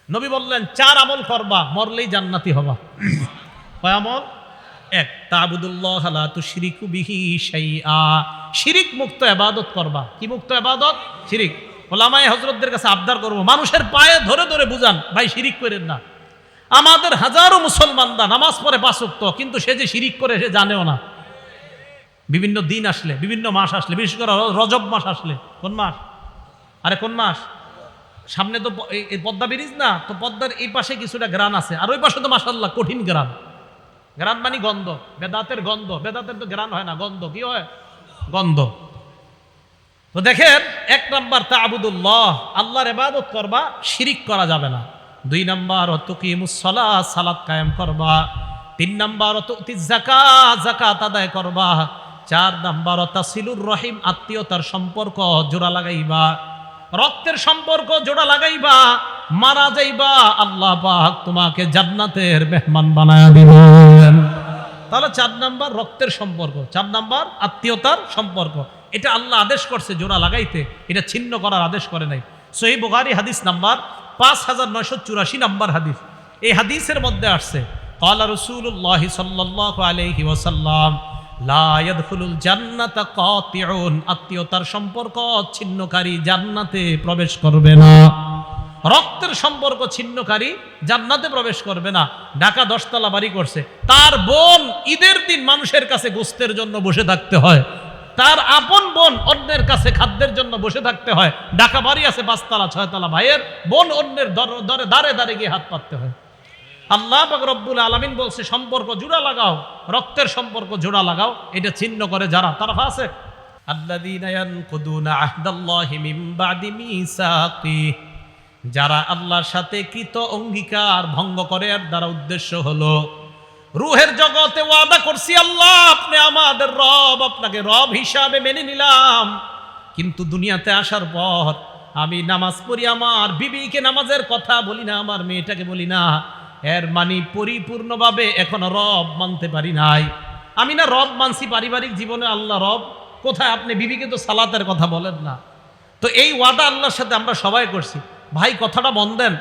নবী বললেন 4 আমল করবা, মরলেই জান্নাতি হবা। কয় আমল? 1, তা'বুদুল্লাহ লা তুশরিকু বিহি শাইআ, শিরিক মুক্ত ইবাদত করবা। কি মুক্ত ইবাদত? শিরিক। ওলামায়ে হযরতদের কাছে আবদার করব, মানুষের পায়ে ধরে ধরে বুঝান, ভাই শিরিক করেন না। আমাদের হাজারো মুসলমানরা নামাজ পড়ে 5 ওয়াক্ত, কিন্তু সে যে শিরিক করে সে জানেও না। বিভিন্ন দিন আসলে, বিভিন্ন মাস আসলে, বিশেষ করে রজব মাস আসলে, কোন মাস? আরে কোন মাস? সামনে তো এই পদ্মা ব্রিজ না, তো পদ্মার এই পাশে কিছুটা গ্রান আছে, আর ওই পাশে তো মাশাআল্লাহ কঠিন গ্রান। গ্রান মানে গন্ধ, বেদাতের গন্ধ। বেদাতের তো গ্রান হয় না, গন্ধ। কি হয়? গন্ধ। তো দেখেন, 1 নাম্বার তা'বুদুল্লাহ, আল্লাহর ইবাদত করবা, শিরিক করা যাবে না। 2 নাম্বার তুকিমুস সালাত, সালাত কায়েম করবা। 3 নাম্বার তুতিজ যাকাত, যাকাত আদায় করবা। 4 নাম্বার তাসিলুর রহিম, আত্মীয়তার সম্পর্ক জোড়া লাগাইবা। রক্তের সম্পর্ক জোড়া লাগাইবা, মারা যাইবা আল্লাহ পাক তোমাকে জান্নাতের মেহমান বানায়া দিবেন। তাহলে 4 নাম্বার রক্তের সম্পর্ক, 4 নাম্বার আত্মীয়তার সম্পর্ক। এটা আল্লাহ আদেশ করছে জোড়া লাগাইতে, এটা ছিন্ন করার আদেশ করে নাই। সহিহ বুখারী হাদিস নাম্বার 5984 নাম্বার হাদিস। এই হাদিসের মধ্যে আসছে, ক্বালা রাসূলুল্লাহ সাল্লাল্লাহু আলাইহি ওয়াসাল্লাম, লা ইয়াদখুলুল জান্নাতা কাতিউন, আত্মীয়তার সম্পর্ক ছিন্নকারী জান্নাতে প্রবেশ করবে না। রক্তের সম্পর্ক ছিন্নকারী জান্নাতে প্রবেশ করবে না। ঢাকা 10 তলা বাড়ি করছে, তার বোন ঈদের দিন মানুষের কাছে গোশতের জন্য বসে থাকতে হয়, তার আপন বোন অন্যের কাছে খাদ্যের জন্য বসে থাকতে হয়। ঢাকা বাড়ি আছে 5 তলা 6 তলা, ভাইয়ের বোন অন্যের দাঁড়ে দাঁড়ে গিয়ে হাত পাততে হয়। আল্লাহ পাক রব্বুল আলামিন বলছে সম্পর্ক জোড়া লাগাও, রক্তের সম্পর্ক জোড়া লাগাও। এটা ছিন্ন করে যারা, তারা ফাসিক। আল্লাযীনা ইয়ানকুদুনা আহদাল্লাহি মিন বাদি মিসাকি, যারা আল্লাহর সাথে কৃত অঙ্গীকার ভঙ্গ করে, এর দ্বারা উদ্দেশ্য হলো রূহের জগতে ওয়াদা করছি আল্লাহ আপনি আমাদের রব, আপনাকে রব হিসাবে মেনে নিলাম, কিন্তু দুনিয়াতে আসার পর আমি নামাজ পড়ি, আমার বিবিকে নামাজের কথা বলি না, আমার মেয়েটাকে বলি না, এর মানে পরিপূর্ণভাবে এখনো রব মানতে পারি নাই। আমি না রব মানছি পারিবারিক জীবনে, আল্লাহ রব কোথায়? আপনি বিবিকে তো সালাতের কথা বলেন না। তো এই ওয়াদা আল্লাহর সাথে আমরা সবাই করছি। ভাই কথাটা মন দেন,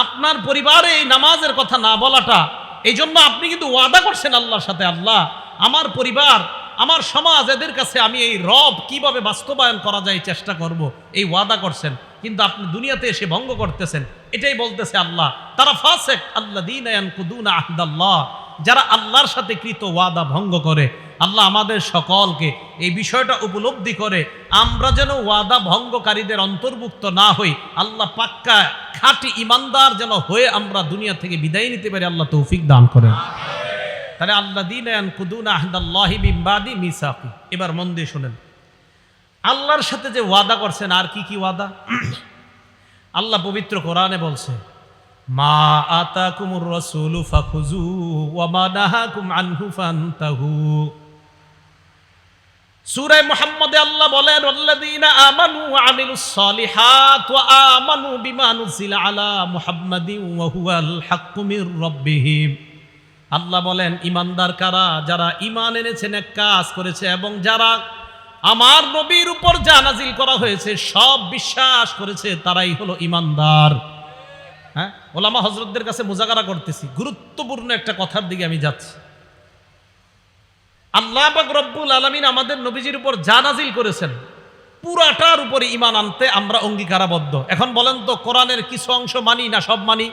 আপনার পরিবারে এই নামাজের কথা না বলাটা, এই জন্য আপনি কিন্তু ওয়াদা করছেন আল্লাহর সাথে, আল্লাহ আমার পরিবার, আমার সমাজ, এদের কাছে আমি এই রব কিভাবে বাস্তবায়ন করা যায় চেষ্টা করব, এই ওয়াদা করছেন, কিন্তু আপনি দুনিয়াতে এসে ভঙ্গ করতেছেন। এটাই বলতেছে আল্লাহ, তারা ফাসিক। আল্লাযীনা ইয়ানকুদুনা আহদাল্লাহ, যারা আল্লাহর সাথে কৃত ওয়াদা ভঙ্গ করে। আল্লাহ আমাদের সকলকে এই বিষয়টা উপলব্ধি করে আমরা যেন ওয়াদা ভঙ্গকারীদের অন্তর্ভুক্ত না হই, আল্লাহ পাক্কা খাঁটি ইমানদার যেন হয়ে আমরা দুনিয়া থেকে বিদায় নিতে পারি, আল্লাহ তৌফিক দান করেন। তাহলে আল্লাযীনা ইয়ানকুদুনা আহদাল্লাহি মিন বাদি মিসাকি। এবার মন দিয়ে শুনেন, আল্লাহর সাথে যে ওয়াদা করছেন, আর কি কি ওয়াদা? আল্লাহ পবিত্র কোরআনে বলছে, মা আতাকুমুর রাসূলু ফাখুযু ওয়া মা নাহাকুম আনহু ফান্তাহু। সূরা মুহাম্মদে আল্লাহ বলেন, ওয়াল্লাযীনা আমানু ওয়া আমিলুস সালিহাত ওয়া আমানু বিমা নুজিলা আলা মুহাম্মাদিন ওয়া হুয়াল হাক্কু মির রাব্বিহিম। আল্লাহ বলেন ঈমানদার কারা? যারা ঈমান এনেছে, নেক কাজ করেছে, এবং যারা আমার নবীর উপর যা নাজিল করা হয়েছে সব বিশ্বাস করেছে, তারাই হলো ঈমানদার। হ্যাঁ, ওলামা হযরতদের কাছে মুজাকারা করতেছি, গুরুত্বপূর্ণ একটা কথার দিকে আমি যাচ্ছি। আল্লাহ পাক রব্বুল আলামিন আমাদের নবীজির উপর যা নাজিল করেছেন পুরাটার উপরে ঈমান আনতে আমরা অঙ্গীকারাবদ্ধ। এখন বলেন তো, কোরআনের কিছু অংশ মানি না সব মানি?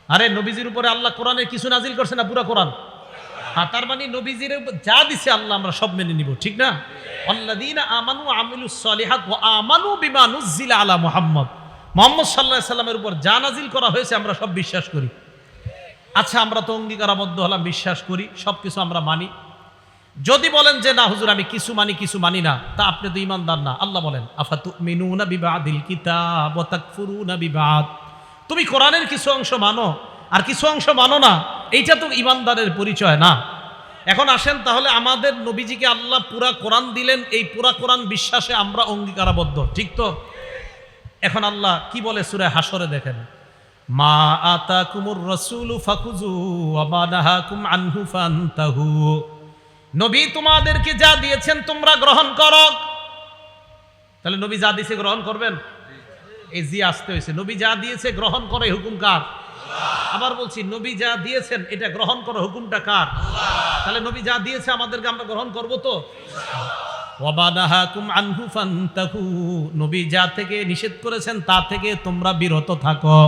আরে নবীজির উপরে আল্লাহ কোরআনের কিছু নাজিল করছে না পুরা কোরআন? তার মানে নবীজির যা দিছে আল্লাহ আমরা সব মেনে নিব, ঠিক না? আল্লাযীনা আমানু ওয়া আমিলুস সালিহাত ওয়া আমানু বিমা নুজিলা আলা মুহাম্মদ, মুহাম্মদ সাল্লাল্লাহু আলাইহি সাল্লামের উপর যা নাজিল করা হয়েছে আমরা সব বিশ্বাস করি। আচ্ছা, আমরা তো অঙ্গীকারাবদ্ধ হলাম, বিশ্বাস করি, সবকিছু আমরা মানি। যদি বলেন যে না হুজুর আমি কিছু মানি কিছু মানি না, তা আপনি তো ঈমানদার না। আল্লাহ বলেন, আফাতুমিনুনা বিবাদিল কিতাব ওয়া তাকফুরুনা বিবাদ। তুমি কোরআনের কিছু অংশ মানো আর কিছু অংশ মানো না, এইটা তো ঈমানদারের পরিচয় না। এখন আসেন, তাহলে আমাদের নবীজিকে আল্লাহ পুরা কোরআন দিলেন, এই পুরা কোরআন বিশ্বাসে আমরা অঙ্গীকারাবদ্ধ, ঠিক তো? এখন আল্লাহ কি বলে সূরা হাশরে দেখেন, মা আতাকুমুর রাসূলু ফাখুযু ওয়া মা নাহাকুম আনহু ফান্তাহু। নবী তোমাদেরকে যা দিয়েছেন তোমরা গ্রহণ করো। তাহলে নবী যা দিয়েছে গ্রহণ করবেন? এই জি আসতে হয়েছে। নবী যা দিয়েছে গ্রহণ করে, হুকুম কার? আবার বলছি, নবী যা দিয়েছেন এটা গ্রহণ করো, হুকুমটা কার? তাহলে নবী যা দিয়েছে আমাদেরকে আমরা গ্রহণ করব তো। ওয়াবানাহাকুম আনহু ফান্তাহু, নবী যা থেকে নিষেধ করেছেন তা থেকে তোমরা বিরত থাকো।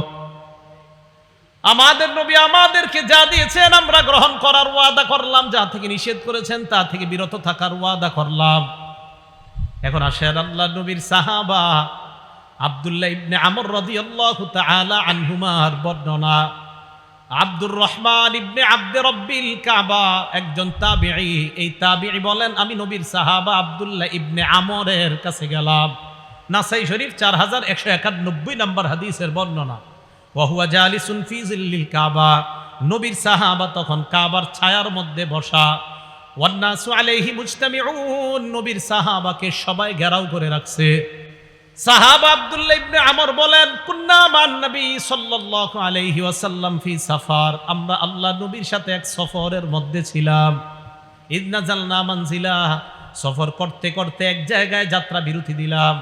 আমাদের নবী আমাদেরকে যা দিয়েছেন আমরা গ্রহণ করার ওয়াদা করলাম, যা থেকে নিষেধ করেছেন তা থেকে বিরত থাকার ওয়াদা করলাম। এখন আসেন আল্লাহ নবীর সাহাবা আব্দুল্লাহ ইবনে আমর রাদিয়াল্লাহু তাআলা আনহুমার বর্ণনা। আব্দুর রহমান ইবনে আব্দে রব্বিল কাবা একজন তাবিঈ, এই তাবিঈ বলেন আমি নবীর সাহাবা আব্দুল্লাহ ইবনে আমরের কাছে গেলাম। নাসাই শরীফ 4191 নম্বর হাদিসের বর্ণনা। ওয়া হুয়া জালিসুন ফি জিল্লিল কাবা, নবীর সাহাবা তখন কাবার ছায়ার মধ্যে বসা। ওয়ান নাসু আলাইহি মুজতামিউন, নবীর সাহাবাকে সবাই ঘেরাও করে রাখছে। সাহাবা আব্দুল্লাহ ইবনে আমর বলেন কুন্না মান নবী সাল্লাল্লাহু আলাইহি ওয়াসাল্লাম ফি সাফার, আমরা আল্লাহ নবীর সাথে এক সফরের মধ্যে ছিলাম। ইদ নাযালনা মানজিলা, সফর করতে করতে এক জায়গায় যাত্রা বিরতি দিলাম।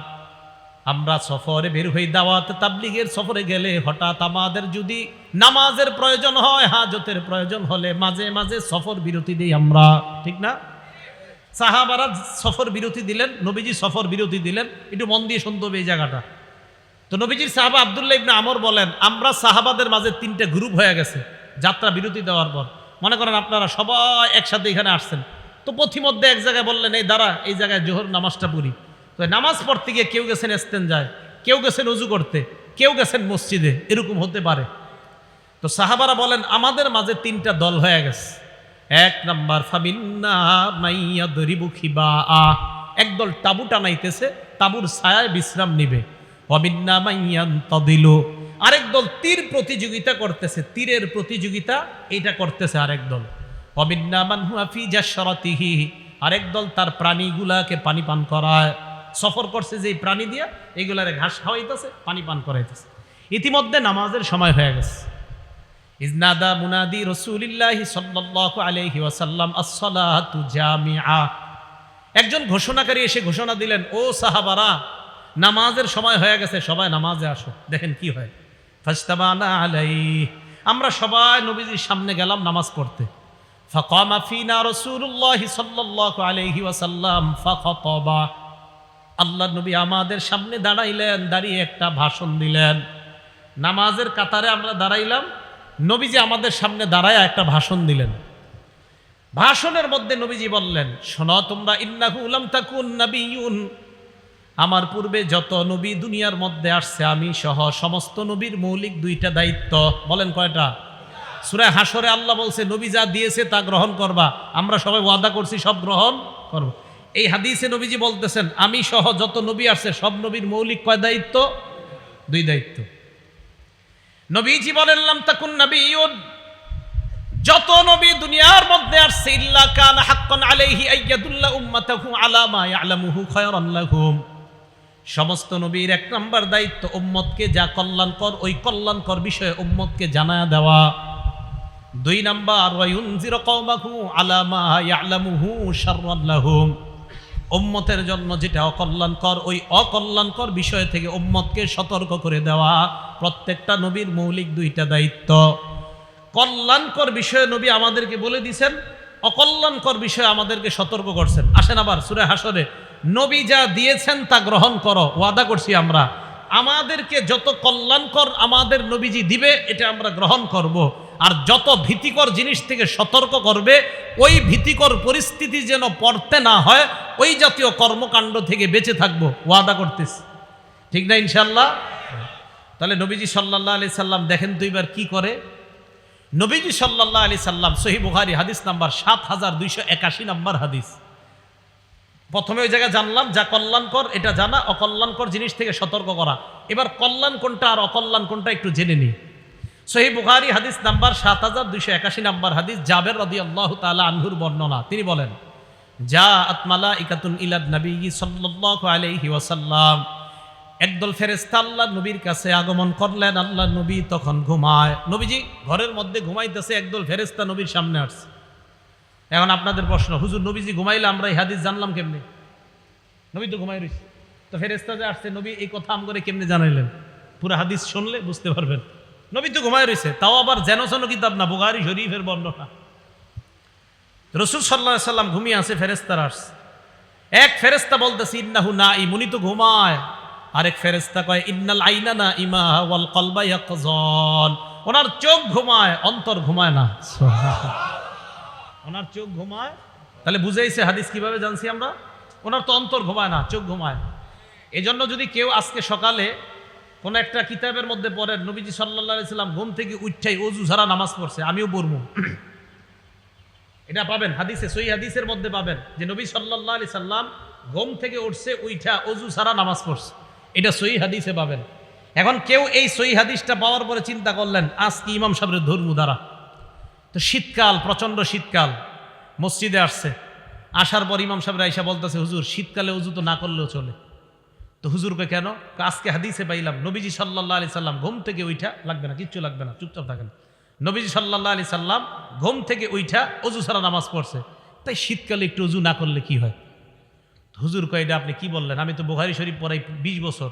আমরা সফরে বের হই, দাওয়াত তাবলীগের সফরে গেলে হঠাৎ আমাদের যদি নামাজের প্রয়োজন হয়, হাজতের প্রয়োজন হলে মাঝে মাঝে সফর বিরতি দিই আমরা, ঠিক না? সাহাবারা সফর বিরতি দিলেন, নবীজি সফর বিরতি দিলেন। একটু মন দিয়ে শুনতে হবে এই জায়গাটা। তো নবীজির সাহাবা আব্দুল্লাহ ইবনে আমর বলেন আমরা সাহাবাদের মাঝে 3টে গ্রুপ হয়ে গেছে যাত্রা বিরতি দেওয়ার পর। মনে করেন আপনারা সবাই একসাথে এখানে আসছেন, তো পথিমধ্যে এক জায়গায় বললেন এই দাঁড়া, এই জায়গায় জোহর নামাজটা পড়ি। তো নামাজ পড়তে গিয়ে কেউ গেছেন ইস্তেনজায়, কেউ গেছেন ওযু করতে, কেউ গেছেন মসজিদে, এরকম হতে পারে। তো সাহাবারা বলেন আমাদের মাঝে 3টা দল হয়ে গেছে। এক নাম্বার ফামিন্না মাইয়াদরিবু খিবাআ, একদল তাবু টানাইতেছে, তাবুর ছায়ায় বিশ্রাম নিবে। ওয়ামিন্না মাইয়ানতাদিলু, আরেক দল তীর প্রতিযোগিতা করতেছে, তীরের প্রতিযোগিতা এটা করতেছে আরেক দল। ওয়ামিন্না মান হুয়া ফি জাশরাতিহি, আরেক দল তার প্রাণীগুলাকে পানি পান করায়। সফর করছে যে প্রাণী দিয়া এগুলারে ঘাস খাওয়াইতেছে, পানি পান করাইতেছে। ইতিমধ্যে নামাজের সময় হয়ে গেছে। ইজনাদা মুনাদি রাসূলিল্লাহি সাল্লাল্লাহু আলাইহি ওয়াসাল্লাম আস-সালাতু জামিআ, একজন ঘোষণাকারী এসে ঘোষণা দিলেন ও সাহাবারা নামাজের সময় হয়ে গেছে, সবাই নামাজে আসো। দেখেন কি হয়, ফাস্তাবানা আলাইহি, আমরা সবাই নবীজির সামনে গেলাম নামাজ পড়তে। ফাকামা ফিনা রাসূলুল্লাহি সাল্লাল্লাহু আলাইহি ওয়াসাল্লাম ফাখাতাবা, আল্লাহর নবী আমাদের সামনে দাঁড়াইলেন, দাঁড়িয়ে একটা ভাষণ দিলেন। নামাজের কাতারে আমরা দাঁড়াইলাম, নবীজি আমাদের সামনে দাঁড়ায় একটা ভাষণ দিলেন। ভাষণের মধ্যে নবীজি বললেন শোনো তোমরা, ইন্নাহু লাম তাকুন নাবিয়্যুন, আমার পূর্বে যত নবী দুনিয়ার মধ্যে আসছে আমি সহ সমস্ত নবীর মৌলিক 2টা দায়িত্ব। বলেন কয়টা? সূরা হাশরে আল্লাহ বলছে নবী যা দিয়েছে তা গ্রহণ করবা, আমরা সবাই ওয়াদা করছি সব গ্রহণ করব। এই হাদিসে নবীজি বলতেছেন আমি সহ যত নবী আসছে সব নবীর মৌলিক কয় দায়িত্ব? 2 দায়িত্ব। নবীজি বলেন লাম তাকুন নাবিয়্যুন, যত নবী দুনিয়ার মধ্যে আসছে ইল্লা কানা হাক্কান আলাইহি আইয়াদুল্লা উম্মাতাহু আলা মা ইয়ালামুহু খায়রান লাহুম, সমস্ত নবীর 1 নাম্বার দায়িত্ব উম্মতকে যা কল্যাণকর ওই কল্যাণকর বিষয়ে উম্মতকে জানায়া দেওয়া। 2 নাম্বার ওয়া ইউনজিরু কওমাহু আলা মা ইয়ালামুহু শাররান লাহুম, উম্মতের জন্য যেটা অকল্যাণকর ওই অকল্যাণকর বিষয় থেকে উম্মতকে সতর্ক করে দেওয়া। প্রত্যেকটা নবীর মৌলিক 2টা দায়িত্ব। কল্যাণকর বিষয়ে নবী আমাদেরকে বলে দিয়েছেন, অকল্যাণকর বিষয়ে আমাদেরকে সতর্ক করছেন। আসেন আবার সূরা হাশরে নবী যা দিয়েছেন তা গ্রহণ করো, ওয়াদা করছি আমরা আমাদেরকে যত কল্যাণকর আমাদের নবীজি দিবে এটা আমরা গ্রহণ করব, আর যত ভীতিকর জিনিস থেকে সতর্ক করবে ওই ভীতিকর পরিস্থিতি যেন পড়তে না হয় ওই জাতীয় কর্মকাণ্ড থেকে বেঁচে থাকবো, ওয়াদা করতেছি, ঠিক না ইনশাল্লাহ? তাহলে নবীজি সাল্লাল্লাহু আলাইহি সাল্লাম দেখেন তো এবার কি করে। নবীজি সাল্লাল্লাহু আলাইহি সাল্লাম সহিহ বুখারী হাদিস নাম্বার 7281 নম্বর হাদিস। প্রথমে ওই জায়গায় জানলাম যা কল্যাণকর এটা জানা, অকল্যাণকর জিনিস থেকে সতর্ক করা। এবার কল্যাণ কোনটা আর অকল্যাণ কোনটা একটু জেনে নিই। সহিহ বুখারী হাদিস নাম্বার 7281 নম্বর হাদিস, জাবের রাদিয়াল্লাহু তাআলা আনহুর বর্ণনা। তিনি বলেন জাআত মালাইকাতুন ইলান নবী সাল্লাল্লাহু আলাইহি ওয়াসাল্লাম, একদল ফেরেশতা আল্লাহর নবীর কাছে আগমন করলেন। আল্লাহর নবী তখন ঘুমায়, নবীজি ঘরের মধ্যে ঘুমাইতেছে, একদল ফেরেশতা নবীর সামনে আসছে। এখন আপনাদের প্রশ্ন, হুজুর নবীজি ঘুমাইলে আমরা এই হাদিস জানলাম কেমনে? নবী তো ঘুমাই রইছে, তো ফেরেশতা যে আসছে নবী এই কথা আম করে কেমনে জানাইলেন? পুরো হাদিস শুনলে বুঝতে পারবেন। নবী তো ঘুমায় রয়েছে, তাও আবার যেন যেন কিতাব না, বুখারী শরীফের বর্ণনা। রাসূল সাল্লাল্লাহু আলাইহি সাল্লাম ঘুমিয়ে আছে, ফেরেশতারা আসছে। এক ফেরেশতা বলতেছে ইন্নাহু নাঈম, উনি তো ঘুমায়। আরেক ফেরেশতা কয় ইন্নাল আইনা নাঈমা ওয়াল কলবা ইয়াকযান, ওনার চোখ ঘুমায়, অন্তর ঘুমায় না। ওনার চোখ ঘুমায়, তাহলে বুঝাইছে হাদিস কিভাবে জানছি আমরা, ওনার তো অন্তর ঘুমায় না, চোখ ঘুমায়। এই জন্য যদি কেউ আজকে সকালে কোন একটা কিতাবের মধ্যে পড়েন নবীজি সাল্লাল্লাহু আলাইহি সাল্লাম ঘুম থেকে উঠাই অজু ছাড়া নামাজ পড়ছে, আমিও পড়বো, এটা পাবেন হাদিসে, সহিহ হাদিসের মধ্যে পাবেন যে নবী সাল্লাল্লাহু আলাইহি সাল্লাম ঘুম থেকে উঠছে, উঠা অজু ছাড়া নামাজ পড়ছে, এটা সহিহ হাদিসে পাবেন। এখন কেউ এই সহিহ হাদিসটা পাওয়ার পরে চিন্তা করলেন আজ কি ইমাম সাহেবের ধর্ম দ্বারা, তো শীতকাল, প্রচন্ড শীতকাল, মসজিদে আসছে, আসার পর ইমাম সাহেব আইসা বলতেছে হুজুর শীতকালে অজু তো না করলেও চলে। তো হুজুরকে কেন, আজকে হাদিসে পাইলাম নবীজি সাল্লাল্লাহু আলাইহি সাল্লাম ঘুম থেকে উঠা, লাগবে না, কিচ্ছু লাগবে না, চুপচাপ থাকেন, নবীজি সাল্লাল্লাহু আলাইহি সাল্লাম ঘুম থেকে উঠা অজু ছাড়া নামাজ পড়ছে, তাই শীতকালে একটু অজু না করলে কি হয়? হুজুর কয় এটা আপনি কি বললেন, আমি তো বুখারী শরীফ পড়াই 20 বছর,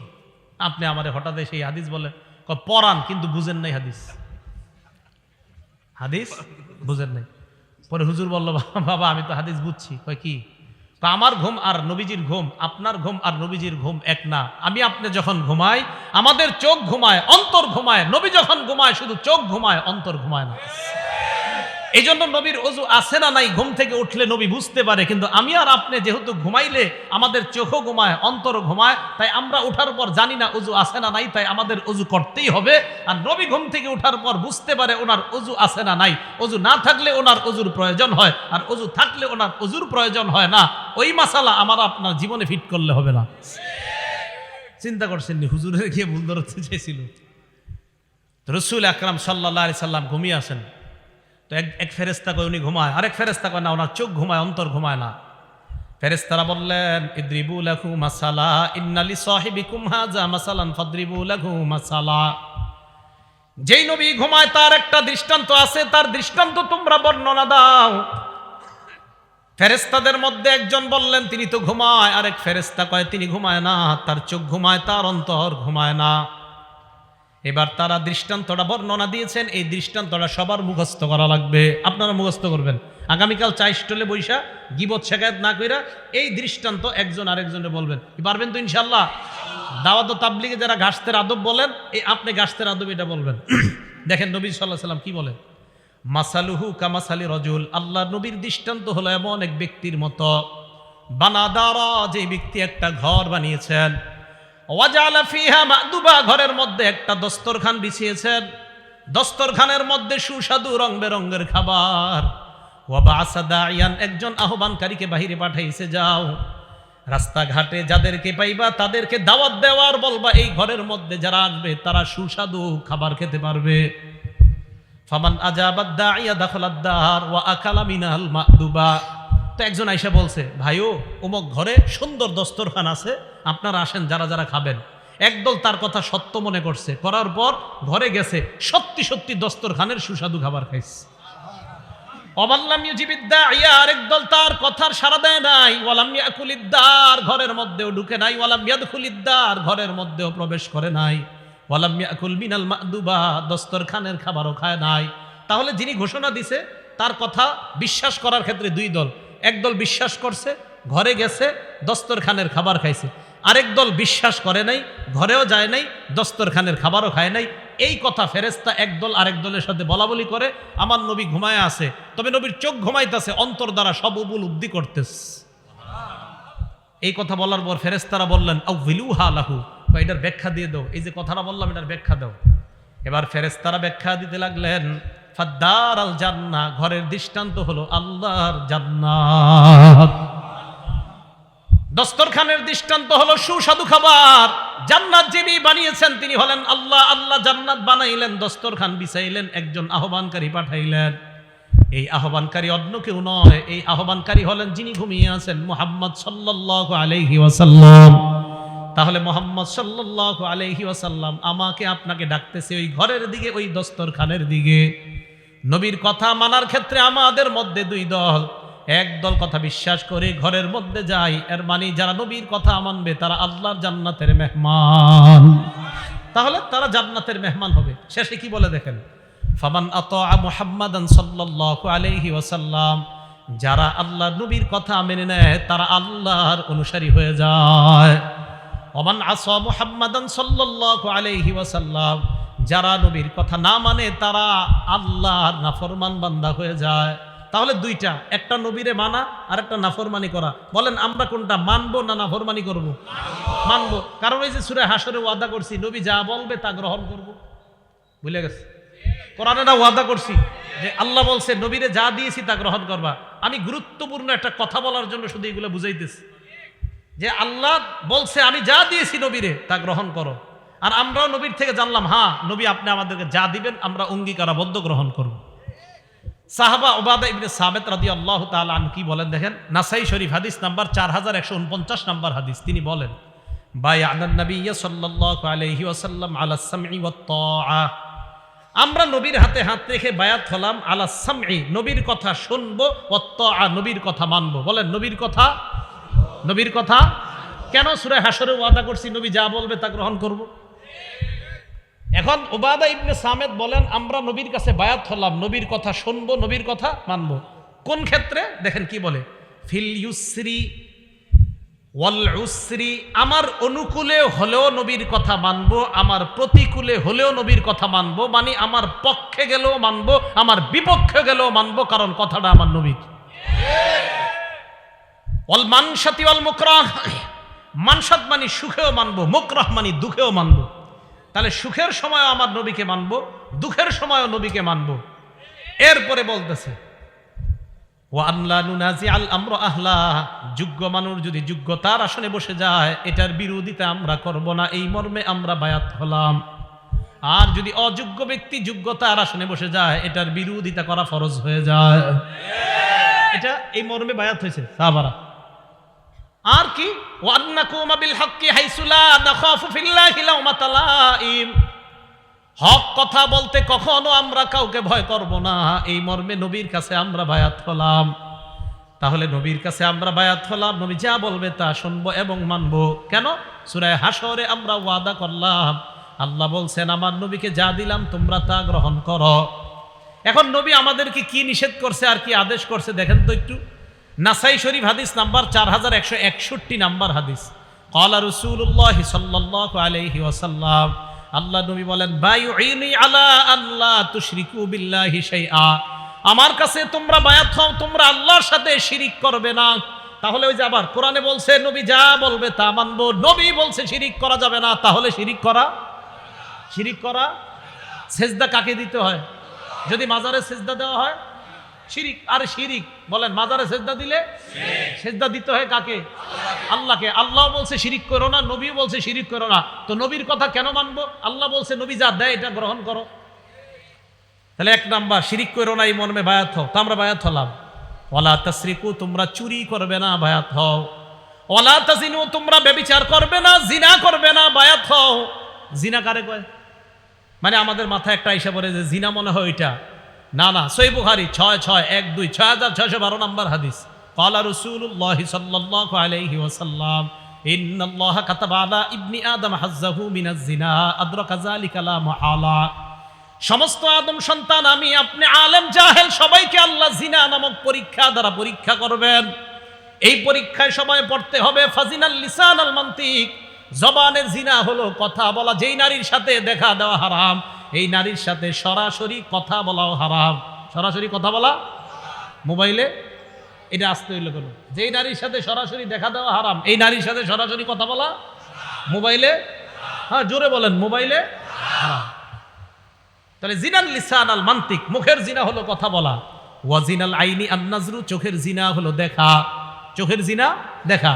আপনি আমারে হঠাৎ সেই হাদিস বলে পড়ান, কিন্তু বুঝেন নাই হাদিস, হাদিস বুঝেন নাই। পরে হুজুর বলল বাবা আমি তো হাদিস বুঝছি। কয় কি? আমার ঘুম আর নবীজির ঘুম, আপনার ঘুম আর নবীজির ঘুম এক না। আমি আপনি যখন ঘুমাই আমাদের চোখ ঘুমায়, অন্তর ঘুমায়, নবী যখন ঘুমায় শুধু চোখ ঘুমায়, অন্তর ঘুমায় না। এই জন্য নবীর অজু আছে না নাই ঘুম থেকে উঠলে নবী বুঝতে পারে, কিন্তু আমি আর আপনি যেহেতু ঘুমাইলে আমাদের চোখও ঘুমায়, অন্তর ঘুমায়, তাই আমরা উঠার পর জানি না অজু আছে না নাই, তাই আমাদের অজু করতেই হবে। আর নবী ঘুম থেকে উঠার পর বুঝতে পারে ওনার অজু আছে না নাই, অজু না থাকলে ওনার অজুর প্রয়োজন হয়, আর অজু থাকলে ওনার অজুর প্রয়োজন হয় না। ওই মাসালা আমার আপনার জীবনে ফিট করলে হবে না। চিন্তা করছেন নি হুজুরের গিয়ে ভুল ধরতে চেয়েছিল। রাসূল আকরাম সাল্লাল্লাহু আলাইহি সাল্লাম ঘুমিয়ে আসেন, তো এক ফেরেশতা কয় উনি ঘুমায়, আরেক ফেরেশতা কয় না ওনার চোখ ঘুমায়, অন্তর ঘুমায় না। ফেরেশতারা বললেন ইদরিবু লাহু মাসালা ইন্না লিসাহিবিকুম হাযা মাসালান ফাদরিবু লাহু মাসালা, যেই নবী ঘুমায় তার একটা দৃষ্টান্ত আছে, তার দৃষ্টান্ত তোমরা বর্ণনা দাও। ফেরেশতাদের মধ্যে একজন বললেন তিনি তো ঘুমায়, আরেক ফেরেশতা কয় তিনি ঘুমায় না, তার চোখ ঘুমায়, তার অন্তর ঘুমায় না। এবার তারা দৃষ্টান্তটা বর্ণনা দিয়েছেন, এই দৃষ্টান্তটা সবার মুখস্থ করা লাগবে, আপনারা মুখস্থ করবেন। আগামীকাল চা স্টলে বৈশা গিবত শেখায়ত না কইরা এই দৃষ্টান্ত একজন আরেকজনে বলবেন, পারবেন তো ইনশাআল্লাহ? দাওয়াত ও তাবলীগে যারা গাছতের আদব বলেন, এই আপনি গাছতের আদব এটা বলবেন। দেখেন নবী সাল্লাল্লাহু আলাইহি সাল্লাম কি বলেন, মাসালুহু কামাসালি রাজুল, আল্লাহ নবীর দৃষ্টান্ত হলো এমন এক ব্যক্তির মতো, বানাদারা, যে ব্যক্তি একটা ঘর বানিয়েছেন, ওয়াজালা ফিহা মাদুবা, ঘরের মধ্যে একটা দস্তরখান বিছিয়েছেন, দস্তরখানের মধ্যে সুস্বাদু রং বেরঙের খাবার, ওয়া বাসা দাইয়ান, একজন আহ্বানকারীকে বাহিরে পাঠাইছে, যাও রাস্তাঘাটে যাদেরকে পাইবা তাদেরকে দাওয়াত দেওয়ার বলবা এই ঘরের মধ্যে যারা আসবে তারা সুস্বাদু খাবার খেতে পারবে। ফামান আজাবাদ দাইয়া দাখালাদ দার ওয়া আকালা মিনাল মাদুবা, তো একজন আইসা বলছে ভাইও অমুক ঘরে সুন্দর দস্তরখান আছে, আপনারা আসেন যারা যারা খাবেন। একদল তার কথা সত্য মনে করছে, করার পর ঘরে গেছে, সত্যি সত্যি দস্তরখানের সুস্বাদু খাবার খাইছে। অবাল্লাম ইউজিবিদ্দা ইয়া, আরেক দল তার কথার সাড়া দেয় নাই, ওয়ালাম ইয়াকুলিদ্দার, ঘরের মধ্যেও ঢুকে নাই, ওয়ালাম ইয়াদখুলিদ্দার, ঘরের মধ্যেও প্রবেশ করে নাই, ওয়ালাম ইয়াকুল মিনাল মাদুবা, দস্তরখানের খাবারও খায় নাই। তাহলে যিনি ঘোষণা দিছে তার কথা বিশ্বাস করার ক্ষেত্রে দুই দল, একদল বিশ্বাস করছে, ঘরে গেছে, দস্তরখানের খাবার খাইছে, আরেক দল বিশ্বাস করে নাই, ঘরেও যায় নাই, দস্তরখানের খাবারও খায় নাই। এই কথা ফেরেশতা একদল আরেক দলের সাথে বলা বলি করে, আমার নবী ঘুমায় আছে, তবে নবীর চোখ ঘুমাইতেছে, অন্তর দ্বারা সব উপলব্ধি করতেছে। এই কথা বলার পর ফেরেশতারা বললেন আউযিলুহা লাহু, এটার ব্যাখ্যা দিয়ে দাও, এই যে কথাটা বললাম এটার ব্যাখ্যা দাও। এবার ফেরেশতারা ব্যাখ্যা দিতে লাগলেন, ফাদ্দার আল জান্নাহ, ঘরের দৃষ্টান্ত হলো আল্লাহর জান্নাত, দস্তরখানের দৃষ্টান্ত হলো সুস্বাদু খাবার। জান্নাত যিনি বানিয়েছেন তিনি হলেন আল্লাহ, আল্লাহ জান্নাত বানাইলেন, দস্তরখান বিছাইলেন, একজন আহ্বানকারী পাঠাইলেন। এই আহ্বানকারী অন্য কেউ নয়, এই আহ্বানকারী হলেন যিনি ঘুমিয়ে আছেন, মুহাম্মদ সাল্লাল্লাহু আলাইহি ওয়াসাল্লাম। তাহলে মুহাম্মদ সাল্লাল্লাহু আলাইহি ওয়াসাল্লাম আমাকে আপনাকে ডাকতেছে ওই ঘরের দিকে, ওই দস্তরখানের দিকে। নবীর কথা মানার ক্ষেত্রে আমাদের মধ্যে দুই দল, এক দল কথা বিশ্বাস করে ঘরের মধ্যে যায়, এর মানে যারা নবীর কথা মানবে তারা আল্লাহর জান্নাতের মেহমান। তাহলে তারা জান্নাতের মেহমান হবে। শেষে কি বলে দেখেন, ফামান আতা মুহাম্মাদান সাল্লাল্লাহু আলাইহি ওয়াসাল্লাম, যারা আল্লাহ নবীর কথা মেনে নেয় তারা আল্লাহর অনুসারী হয়ে যায়। ওমান আসা মুহাম্মাদান সাল্লাল্লাহু আলাইহি ওয়াসাল্লাম, যারা নবীর কথা না মানে তারা আল্লাহর নাফরমান বান্দা হয়ে যায়। তাহলে দুইটা, একটা নবীরে মানা আর একটা নাফরমানি করা। বলেন আমরা কোনটা মানবো না নাফরমানি করব? মানবো। কারণ এই যে সূরা হাশরে ওয়াদা করছি নবী যা বলবে তা গ্রহণ করব। ভুলে গেছে? কোরআনে না ওয়াদা করছি যে আল্লাহ বলছে নবীরে যা দিয়েছি তা গ্রহণ করবা। আমি গুরুত্বপূর্ণ একটা কথা বলার জন্য শুধু এগুলো বুঝাইতেছি যে আল্লাহ বলছে আমি যা দিয়েছি নবীরে তা গ্রহণ করো, আর আমরাও নবীর থেকে জানলাম হ্যাঁ নবী আপনি আমাদেরকে যা দিবেন আমরা অঙ্গীকারাবদ্ধ গ্রহণ করব। সাহাবা উবাদা ইবনে সামিত রাদিয়াল্লাহু তাআলা আনহু কি বলেন দেখেন, নাসাই শরীফ হাদিস নাম্বার 4149 নাম্বার হাদিস। তিনি বলেন বায়া'নান নাবিয়্য সাল্লাল্লাহু আলাইহি ওয়াসাল্লাম আলাস সামঈ ওয়াত তাআ, আমরা নবীর হাতে হাত রেখে বায়াত হলাম আলাস সামঈ, নবীর কথা শুনবো, ওয়াত তাআ, নবীর কথা মানবো। বলেন নবীর কথা, নবীর কথা। কেন? সূরা হাশরে ওয়াদা করছি নবী যা বলবে তা গ্রহণ করব। এখন উবাদা ইবনে সামিত বলেন আমরা নবীর কাছে বায়াত হলাম, নবীর কথা শুনবো, নবীর কথা মানবো। কোন ক্ষেত্রে? দেখেন কি বলে, ফিল ইউসরি ওয়াল উসরি, আমার অনুকূলে হলেও নবীর কথা মানবো, আমার প্রতিকূলে হলেও নবীর কথা মানবো। মানে আমার পক্ষে গেলেও মানবো, আমার বিপক্ষে গেলেও মানবো, কারণ কথাটা আমার নবীর। ওয়াল মানশাতি ওয়াল মুকরাহ, মানশাত মানে সুখেও মানবো, মুকরাহ মানে দুঃখেও মানবো। তাহলে সুখের সময় আমার নবীকে মানবো, দুঃখের সময়ও নবীকে মানবো। এরপরে বলতেছে ওয়া আল্লা নুনাজিআল আমর আহলা, যোগ্য মানুষ যদি যোগ্যতার আসনে বসে যায় এটার বিরোধিতা আমরা করব না, এই মর্মে আমরা বায়াত হলাম। আর যদি অযোগ্য ব্যক্তি যোগ্যতার আসনে বসে যায় এটার বিরোধিতা করা ফরজ হয়ে যায়। এটা এই মর্মে বায়াত হয়েছে সাহাবারা। আর কি ওয়ান্নাকুমা বিল হক্কি হাইসু লা নাখাফু ফিল্লাহি লাউমাতা লাইম, হক কথা বলতে কখনো আমরা কাউকে ভয় করব না, এই মর্মে নবীর কাছে আমরা বায়াত হলাম। তাহলে নবীর কাছে আমরা বায়াত হলাম, নবী যা বলবে তা শুনবো এবং মানবো। কেন? সূরা হাশরে আমরা ওয়াদা করলাম, আল্লাহ বলছেন আমার নবীকে যা দিলাম তোমরা তা গ্রহণ করো। এখন নবী আমাদেরকে কি নিষেধ করছে আর কি আদেশ করছে দেখেন তো একটু। নাসাই শরীফ হাদিস নাম্বার 4161 নাম্বার হাদিস। ক্বালা রাসূলুল্লাহ সাল্লাল্লাহু আলাইহি ওয়াসাল্লাম, আল্লাহ নবী বলেন বায়ুইনি আলা আল্লা তুশরিকু বিল্লাহি শাইআ, আমার কাছে তোমরা বায়াত হও তোমরা আল্লাহর সাথে শিরিক করবে না। তাহলে ওই যে আবার কোরআনে বলছে নবী যা বলবে তা মানবো, নবী বলছে শিরিক করা যাবে না, তাহলে শিরিক করা, শিরিক করা। সেজদা কাকে দিতে হয়? যদি মাজারে সেজদা দেওয়া হয় শিরিক। আর শিরিক বলেন মাজারে সেজদা দিলে সেজদা দিতে হয় কাকে? আল্লাহকে। আল্লাহ বলছে শিরিক করো না, নবী বলছে শিরিক করো না, তো নবীর কথা কেন মানবো? আল্লাহ বলছে নবী যা দেয় এটা গ্রহণ করো। তাহলে এক নাম্বার শিরিক করো না, এই মর্মে বায়াত হও, তো আমরা বায়াত হলাম। ওয়ালা তাসরিকু, তোমরা চুরি করবে না, বায়াত হও। ওয়ালা তাজিনু, তোমরা ব্যভিচার করবে না, জিনা করবে না, বায়াত হও। জিনা কারে কয়? মানে আমাদের মাথায় একটা আইসা পড়ে যে জিনা মনে হয় ওইটা, না না, সহিহ বুখারী 6612 6612 নাম্বার হাদিস। ক্বালা রাসূলুল্লাহ সাল্লাল্লাহু আলাইহি ওয়াসাল্লাম ইন্নাল্লাহা কাতাবা আলা ইবনি আদম হাজ্জাহু মিনাজ জিনা আদরাকা যালিকা লা মুহালা, সমস্ত আদম সন্তান আমি আপনি আলেম জাহেল সবাইকে আল্লাহ জিনা নামক পরীক্ষা দ্বারা পরীক্ষা করবেন। এই পরীক্ষায় সবাই পড়তে হবে ফাজিনাল লিসান আল মান্তিক, জবানের জিনা হলো কথা বলা। যেই নারীর সাথে দেখা দেওয়া হারাম, এই নারীর সাথে সরাসরি কথা বলাও হারাম। সরাসরি কথা বলা মোবাইলে, এটা আসতে হইল কেন? যেই নারীর সাথে সরাসরি দেখা দেওয়া হারাম, এই নারীর সাথে সরাসরি কথা বলা মোবাইলে, হ্যাঁ জোরে বলেন, মোবাইলে হারাম। তাহলে জিনাল লিসান আল মান্তিক, মুখের জিনা হলো কথা বলা। ওয়াজিনাল আইনি আন নাজরু, চোখের জিনা হলো দেখা, চোখের জিনা দেখা।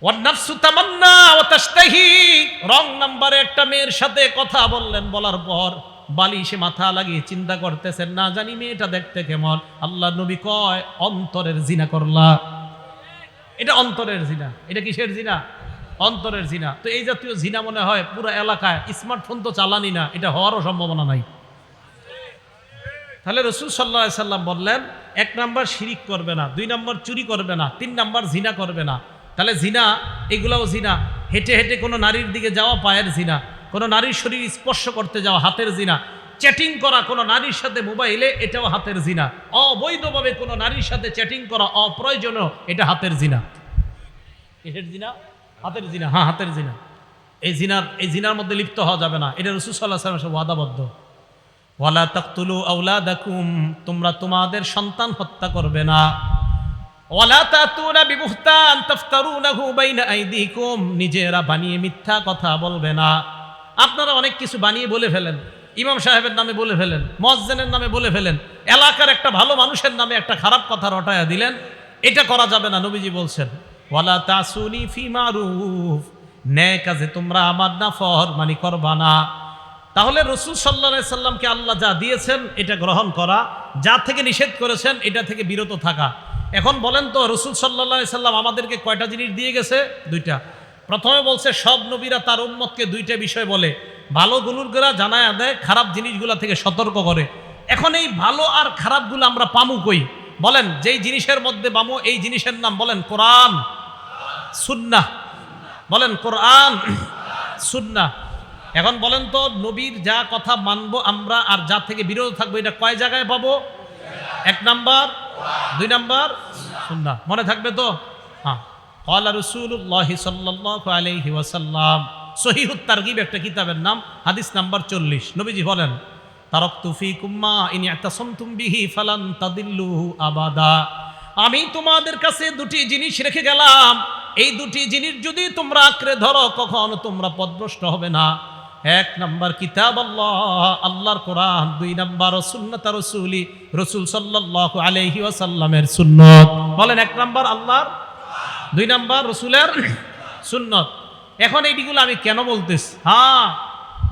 ওয়ান নাফসু তামান্না ওয়া তাশতাহি, রং নাম্বারে একটা মেয়ের সাথে কথা বললেন, বলার পর বালিশে মাথা লাগিয়ে চিন্তা করতেছেন না জানি মেয়েটা দেখতে কেমন। আল্লাহ নবী কয় অন্তরের জিনা করলা, এটা অন্তরের জিনা। এটা কিসের জিনা? অন্তরের জিনা। তো এই জাতীয় জিনা মনে হয় পুরো এলাকায়, স্মার্টফোন তো চালানি না, এটা হওয়ারও সম্ভাবনা নাই। তাহলে রাসূল সাল্লাল্লাহু আলাইহি সাল্লাম বললেন এক নাম্বার শিরিক করবে না, দুই নাম্বার চুরি করবে না, তিন নাম্বার জিনা করবে না। তাহলে জিনা, এগুলাও জিনা। হেঁটে হেঁটে কোনো নারীর দিকে যাওয়া পায়ের জিনা, কোনো নারীর শরীর স্পর্শ করতে যাওয়া হাতের জিনা, চ্যাটিং করা কোনো নারীর সাথে মোবাইলে, এটাও হাতের জিনা, অবৈধভাবে কোনো নারীর সাথে চ্যাটিং করা অপ্রয়োজনীয়, এটা হাতের জিনা। কিসের জিনা? হাতের জিনা। হ্যাঁ, হাতের জিনা। এই জিনার মধ্যে লিপ্ত হওয়া যাবে না, এটা রাসূল সাল্লাল্লাহু আলাইহি ওয়াসাল্লাম ওয়াদাবদ্ধ। ওয়ালা তাকতুলু আওলাদাকুম, তোমরা তোমাদের সন্তান হত্যা করবে না। ওয়ালা তাতুনা বিবুহতান তাফতারুনাহু বাইনা আইদিকুম, নিজেরা বানিয়ে মিথ্যা কথা বলবে না। আপনারা অনেক কিছু বানিয়ে বলে ফেলেন, ইমাম সাহেবের নামে বলে ফেলেন, মুয়াজ্জিনের নামে বলে ফেলেন, এলাকার একটা ভালো মানুষের নামে একটা খারাপ কথা রটায়া দিলেন, এটা করা যাবে না। নবীজি বলছেন ওয়ালা তাসুনি ফি মারুফ, ন্যায় কাজে তোমরা আমার নাফরমানি করবা না। তাহলে রাসূল সাল্লাল্লাহু আলাইহি সাল্লামকে আল্লাহ যা দিয়েছেন এটা গ্রহণ করা, যা থেকে নিষেধ করেছেন এটা থেকে বিরত থাকা। এখন বলেন তো, রাসূল সাল্লাল্লাহু আলাইহি সাল্লাম আমাদেরকে কয়টা জিনিস দিয়ে গেছে? দুইটা। প্রথমে বলছে সব নবীরা তার উম্মতকে দুইটা বিষয় বলে, ভালো গুণগুলা জানায় দেয়, খারাপ জিনিসগুলা থেকে সতর্ক করে। এখন এই ভালো আর খারাপগুলো আমরা পামু কই? বলেন, যেই জিনিসের মধ্যে পামু এই জিনিসের নাম বলেন কোরআন সুন্নাহ। বলেন কোরআন সুন্নাহ। এখন বলেন তো, নবীর যা কথা মানবো আমরা আর যা থেকে বিরত থাকবো, এটা কয় জায়গায় পাবো? এক নাম্বার, দুই নাম্বার সুন্নাহ। মনে থাকবে তো? হ্যাঁ। ক্বালা রাসূলুল্লাহি সাল্লাল্লাহু আলাইহি ওয়াসাল্লাম, সহিহুত তারগিব একটা কিতাবের নাম, হাদিস নাম্বার 40। নবীজি বলেন তারাকতু ফীকুম মা ইন ইতাসামতুম বিহি ফালান তাদিল্লু আবাদা, আমি তোমাদের কাছে দুটি জিনিস রেখে গেলাম, এই দুটি জিনিস যদি তোমরা আঁকড়ে ধরো কখনো তোমরা পথভ্রষ্ট হবে না। এক নাম্বার কিতাব আল্লাহ, আল্লাহর কোরআন। দুই নাম্বার সুন্নাত রাসূলি, রাসূল সাল্লাল্লাহু আলাইহি ওয়াসাল্লামের সুন্নাত। বলেন, এক নাম্বার আল্লাহর, দুই নাম্বার রাসূলের সুন্নাত। এখন এইগুলো আমি কেন বলতেছি? হ্যাঁ,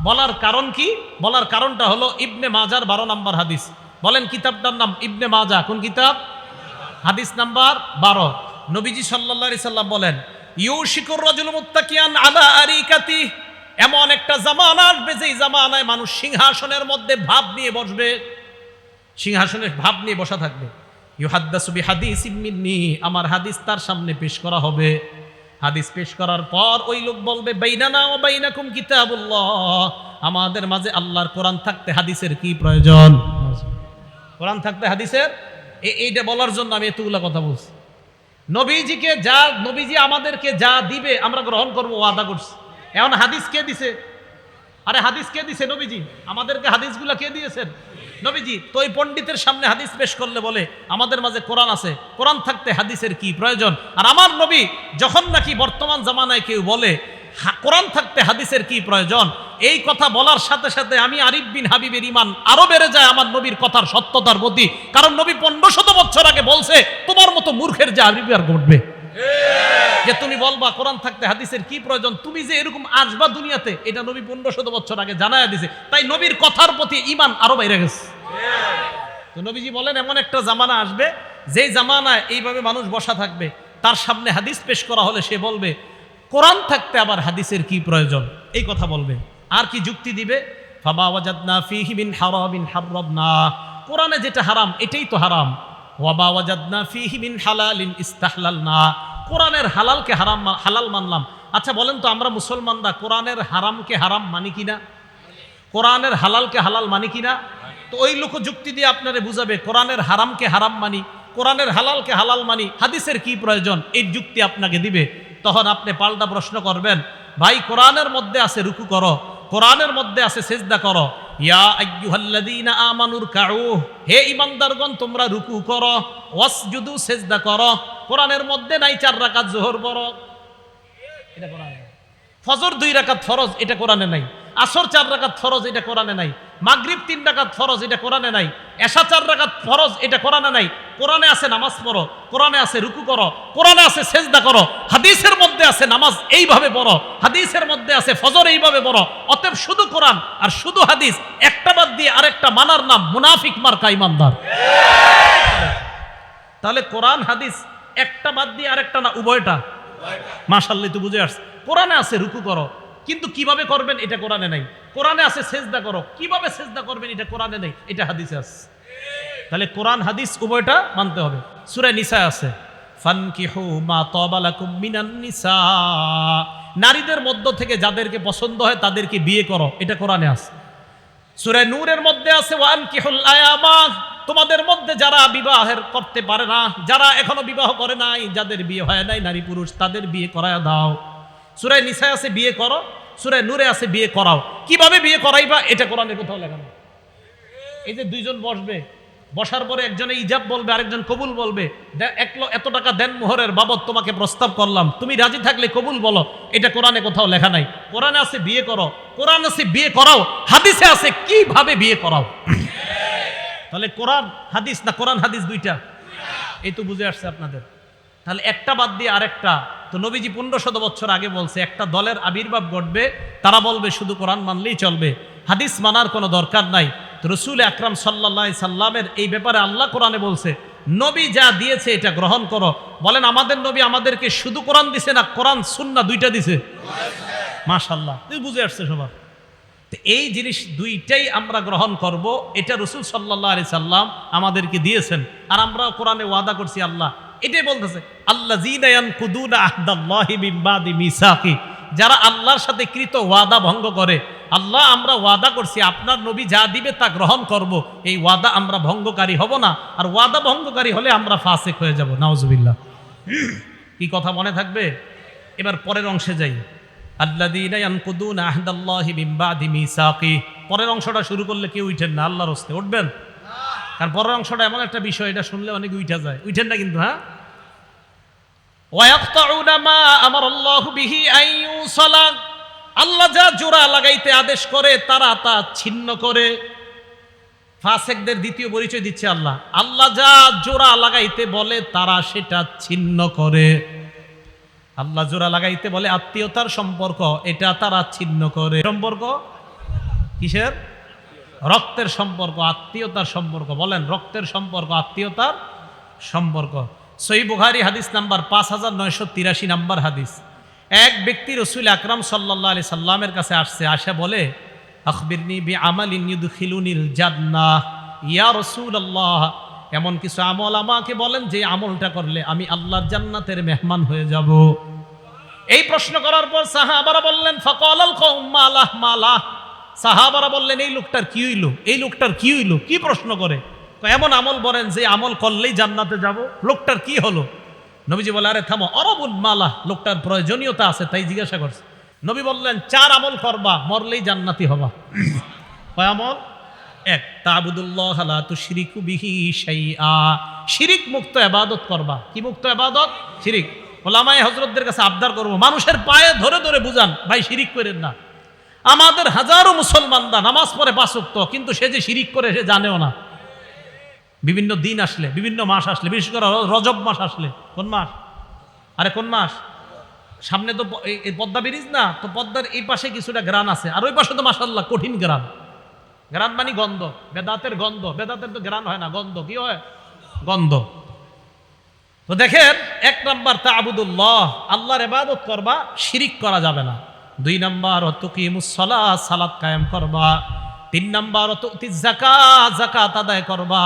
বলার কারণ কি? বলার কারণটা হলো ইবনে মাজার 12 নাম্বার হাদিস। বলেন কিতাবটার নাম ইবনে মাজা। কোন কিতাব? হাদিস নাম্বার 12। নবীজি সাল্লাল্লাহু আলাইহি সাল্লাম বলেন ইউশিকুর রাজুলু মুত্তাকিয়ান আলা আরিকাতি, এমন একটা জামানা আসবে যেই জামানায় মানুষ সিংহাসনের মধ্যে ভাব নিয়ে বসবে, সিংহাসনের ভাব নিয়ে বসা থাকবে। ইউহাদ্দাসু বিহাদিসিম মিন্নি, আমার হাদিস তার সামনে পেশ করা হবে। হাদিস পেশ করার পর ওই লোক বলবে বাইনানা ওয়া বাইনাকুম কিতাবুল্লাহ, আমাদের মাঝে আল্লাহর কোরআন থাকতে হাদিসের কি প্রয়োজন? কোরআন থাকতে হাদিসের, এইটা বলার জন্য আমি এতগুলা কথা বলছি। নবীজিকে যা, নবীজি আমাদেরকে যা দিবে আমরা গ্রহণ করবো, ওয়াদা করছি। এখন হাদিস কে দিছে? আরে হাদিস কে দিছে? নবীজি। আমাদেরকে হাদিসগুলা কে দিয়েছেন? নবীজি। তো এই পণ্ডিতের সামনে হাদিস পেশ করলে বলে আমাদের মাঝে কোরআন আছে, কোরআন থাকতে হাদিসের কি প্রয়োজন? আর আমার নবী যখন নাকি বর্তমান জামানায় কেউ বলে কোরআন থাকতে হাদিসের কি প্রয়োজন, এই কথা বলার সাথে সাথে আমি আরিফ বিন হাবিবের ঈমান আরো বেড়ে যায় আমার নবীর কথার সত্যতার প্রতি। কারণ নবী 1500 বছর আগে বলছে, তোমার মতো মূর্খের যে আরিফ আর ঘটবে যে তুমি বলবা কোরআন থাকতে হাদিসের কি প্রয়োজন, তুমি যে এরকম আসবা দুনিয়াতে, এটা নবী 1500 বছর আগে জানায়া দিছে। তাই নবীর কথার প্রতি ঈমান আরো বাইরে গেছে। তো নবীজি বলেন এমন একটা জামানা আসবে যেই জামানায় এইভাবে মানুষ বসা থাকবে, তার সামনে হাদিস পেশ করা হলে সে বলবে কোরআন থাকতে আবার হাদিসের কি প্রয়োজন, এই কথা বলবে। আর কি যুক্তি দিবে? ফামা ওয়াজাদনা ফীহি মিন হারামিন হাররামনা, কোরআনে যেটা হারাম এটাই তো হারাম। ওয়ামা ওয়াজাদনা ফীহি মিন হালালিন ইস্তাহলালনা, কোরআনের হালালকে হারাম হালাল মানলাম। আচ্ছা বলেন তো, আমরা মুসলমানরা কোরআনের হারামকে হারাম মানি কিনা? কোরআনের হালালকে হালাল মানি কিনা? তো ওই লোক যুক্তি দিয়ে আপনারে বুঝাবে কোরআনের হারামকে হারাম মানি, কোরআনের হালালকে হালাল মানি, হাদিসের কি প্রয়োজন, এই যুক্তি আপনাকে দিবে। তখন আপনি পাল্টা প্রশ্ন করবেন, ভাই কোরআনের মধ্যে আছে রুকু করো, কোরআনের মধ্যে আছে সিজদা করো। ইয়া আইয়ুহাল্লাযীনা আমানুর কাউ, হে ঈমানদারগণ তোমরা রুকু করো, ওয়াসজুদু সিজদা করো। কোরআনের মধ্যে নাই 4 রাকাত যোহর পড়ো, এটা কোরআনে। ফজর 2 রাকাত ফরজ, এটা কোরআনে নাই। আসর 4 রাকাত ফরজ, এটা কোরআনে নাই। মাগরিব 3 রাকাত ফরজ, এটা কোরআনে নাই। এশা 4 রাকাত ফরজ, এটা কোরআনে নাই। কোরআনে আছে নামাজ পড়ো, কোরআনে আছে রুকু করো, কোরআনে আছে সিজদা করো। হাদিসের মধ্যে আছে নামাজ এইভাবে পড়ো, হাদিসের মধ্যে আছে ফজর এইভাবে পড়ো। অতএব শুধু কোরআন আর শুধু হাদিস একটা বাদ দিয়ে আরেকটা মানার নাম মুনাফিক মার্কা ঈমানদার। তাহলে কোরআন হাদিস একটা বাদ দিয়ে আরেকটা না, উভয়টা। মাশাআল্লাহ, তো বুঝে আসছে। কোরআনে আছে রুকু করো, কিন্তু কিভাবে করবেন এটা কোরআনে নাই। কোরআনে আছে সিজদা করো, কিভাবে সিজদা করবেন এটা কোরআনে নাই, এটা হাদিসে আছে। তাহলে কোরআন হাদিস উভয়টা মানতে হবে। সূরা নিসা আছে ফানকিহু মা তাবা লাকুম মিনান নিসা, নারীদের মধ্য থেকে যাদেরকে পছন্দ হয় তাদেরকে বিয়ে করো, এটা কোরআনে আছে। সূরা নূরের মধ্যে আছে ওয়ানকিহুল আয়ামা, তোমাদের মধ্যে যারা বিবাহের করতে পারে না, যারা এখনো বিবাহ করে নাই, যাদের বিয়ে হয় নাই, নারী পুরুষ, তাদের বিয়ে করায় দাও। সূরা নিসায় আছে বিয়ে করো, সূরা নূরে আছে বিয়ে করাও। কিভাবে বিয়ে করাইবা এটা কোরআনে কোথাও লেখা নেই। এই যে দুইজন বসবে, বসার পরে একজনে ইজাব বলবে, আরেকজন কবুল বলবে, এত টাকা দেন মোহরের বাবদ তোমাকে প্রস্তাব করলাম, তুমি রাজি থাকলে কবুল বলো, এটা কোরআনে কোথাও লেখা নাই। কোরআনে আছে বিয়ে করো, কোরআন আছে বিয়ে করাও, হাদিসে আছে কিভাবে বিয়ে করাও। তাহলে কোরআন হাদিস না কোরআন হাদিস দুইটা, এই তো বুঝে আসছে আপনাদের। তাহলে একটা বাদ দিয়ে আরেকটা, তো নবীজি 1500 বছর আগে বলছে একটা দলের আবির্ভাব ঘটবে, তারা বলবে শুধু কোরআন মানলেই চলবে, হাদিস মানার কোনো দরকার নাই। তো রাসূল আকরাম সাল্লাল্লাহু আলাইহি সাল্লামের এই ব্যাপারে আল্লাহ কোরআনে বলছে নবী যা দিয়েছে এটা গ্রহণ করো। বলেন আমাদের নবী আমাদেরকে শুধু কোরআন দিছে না কোরআন সুন্নাহ দুইটা দিছে? মাশাআল্লাহ, বুঝে আসছে সবার। এই জিনিস দুইটাই আমরা গ্রহণ করব, এটা রাসূল সাল্লাল্লাহু আলাইহি সাল্লাম আমাদেরকে দিয়েছেন, আর আমরা কোরআনে ওয়াদা করছি। আল্লাহ এটাই বলতেছে আল্লাযীনা ইয়ানকুদুনা আহদাল্লাহি মিন বাদি মিসাকি, যারা আল্লাহর সাথে কৃত ওয়াদা ভঙ্গ করে। আল্লাহ আমরা ওয়াদা করছি আপনার নবী যা দিবে তা গ্রহণ করব, এই ওয়াদা আমরা ভঙ্গকারী হব না, আর ওয়াদা ভঙ্গকারী হলে আমরা ফাসিক হয়ে যাব। নাউজুবিল্লাহ। কি কথা মনে থাকবে? এবার পরের অংশে যাই। আল্লাযীনা ইয়ানকুদুনা আহদাল্লাহি মিন বাদি মিসাকি, পরের অংশটা শুরু করলে কেউ উঠেন না, আল্লাহর রাস্তায় উঠবেন। কারণ পরের অংশটা এমন একটা বিষয়, এটা শুনলে অনেকে উঠা যায়, উঠেন না কিন্তু। হ্যাঁ, ওয়ায়াকতাউনা মা আমারাল্লাহু বিহি আন ইউসালা, আল্লাহ যা জোড়া লাগাইতে আদেশ করে তারা তা ছিন্ন করে। ফাসিকদের দ্বিতীয় পরিচয় দিচ্ছে আল্লাহ, আল্লাহ যা জোড়া লাগাইতে বলে তারা সেটা ছিন্ন করে। আল্লাহ জোড়া লাগাইতে বলে আত্মীয়তার সম্পর্ক, এটা তারা ছিন্ন করে। সম্পর্ক কিসের? রক্তের সম্পর্ক, আত্মীয়তার সম্পর্ক। বলেন রক্তের সম্পর্ক, আত্মীয়তার সম্পর্ক। সহিহ বুখারী হাদিস নাম্বার 5983 নাম্বার হাদিস। এক ব্যক্তি রাসূল আকরাম সাল্লাল্লাহু আলাইহি সাল্লামের কাছে আসছে, আসে বলে আখবিরনি বিআমালিন ইউদখিলুনিল জান্নাহ, ইয়া রাসূলুল্লাহ এমন কিছু আমল আমাকে বলেন যে আমলটা করলে আমি আল্লাহর জান্নাতের মেহমান হয়ে যাব। এই প্রশ্ন করার পর সাহাবারা বললেন ফাকালাল কওম মালাহ মালাহ, সাহাবারা বললেন এই লোকটার কি হইল, এই লোকটার কি হইল, কি প্রশ্ন করে? এমন আমল বলেন যে আমল করলেই জান্নাতে যাব, লোকটার কি হলো? নবীজি বলে আরে থামো, অরবুল মালাহ, লোকটার প্রয়োজনীয়তা আছে তাই জিজ্ঞাসা করছে। নবী বললেন 4 আমল করবা, মরলেই জান্নাতি হবা। কয় আমল? 1 তা'বুদুল্লাহ লা তুশরিকু বিহি শাইআ, শিরিক মুক্ত ইবাদত করবা। কি মুক্ত ইবাদত? শিরিক। ওলামায়ে হযরতদের কাছে আবদার করব, মানুষের পায়ে ধরে ধরে বুঝান ভাই শিরিক করেন না। আমাদের হাজারো মুসলমানরা নামাজ পড়ে 5 ওয়াক্ত, কিন্তু সে যে শিরিক করে সে জানেও না। বিভিন্ন দিন আসলে, বিভিন্ন মাস আসলে, বিশেষ করে রজব মাস আসলে, কোন মাস? আরে কোন মাস? সামনে তো এই পদ্মা ব্রিজ না, তো পদ্মার এই পাশে কিছুটা গ্রান আছে, আর ওই পাশে তো মাশাআল্লাহ কঠিন গ্রান। গ্রান মানে গন্ধ, বেদাতের গন্ধ। বেদাতের তো গ্রান হয় না, গন্ধ। কি হয়? গন্ধ। তো দেখেন 1 নাম্বার তা'বুদুল্লাহ, আল্লাহর ইবাদত করবা, শিরিক করা যাবে না। 2 নাম্বার তুকিমুস সালাত, সালাত কায়েম করবা। 3 নাম্বার তুতিজ যাকাত, যাকাত আদায় করবা।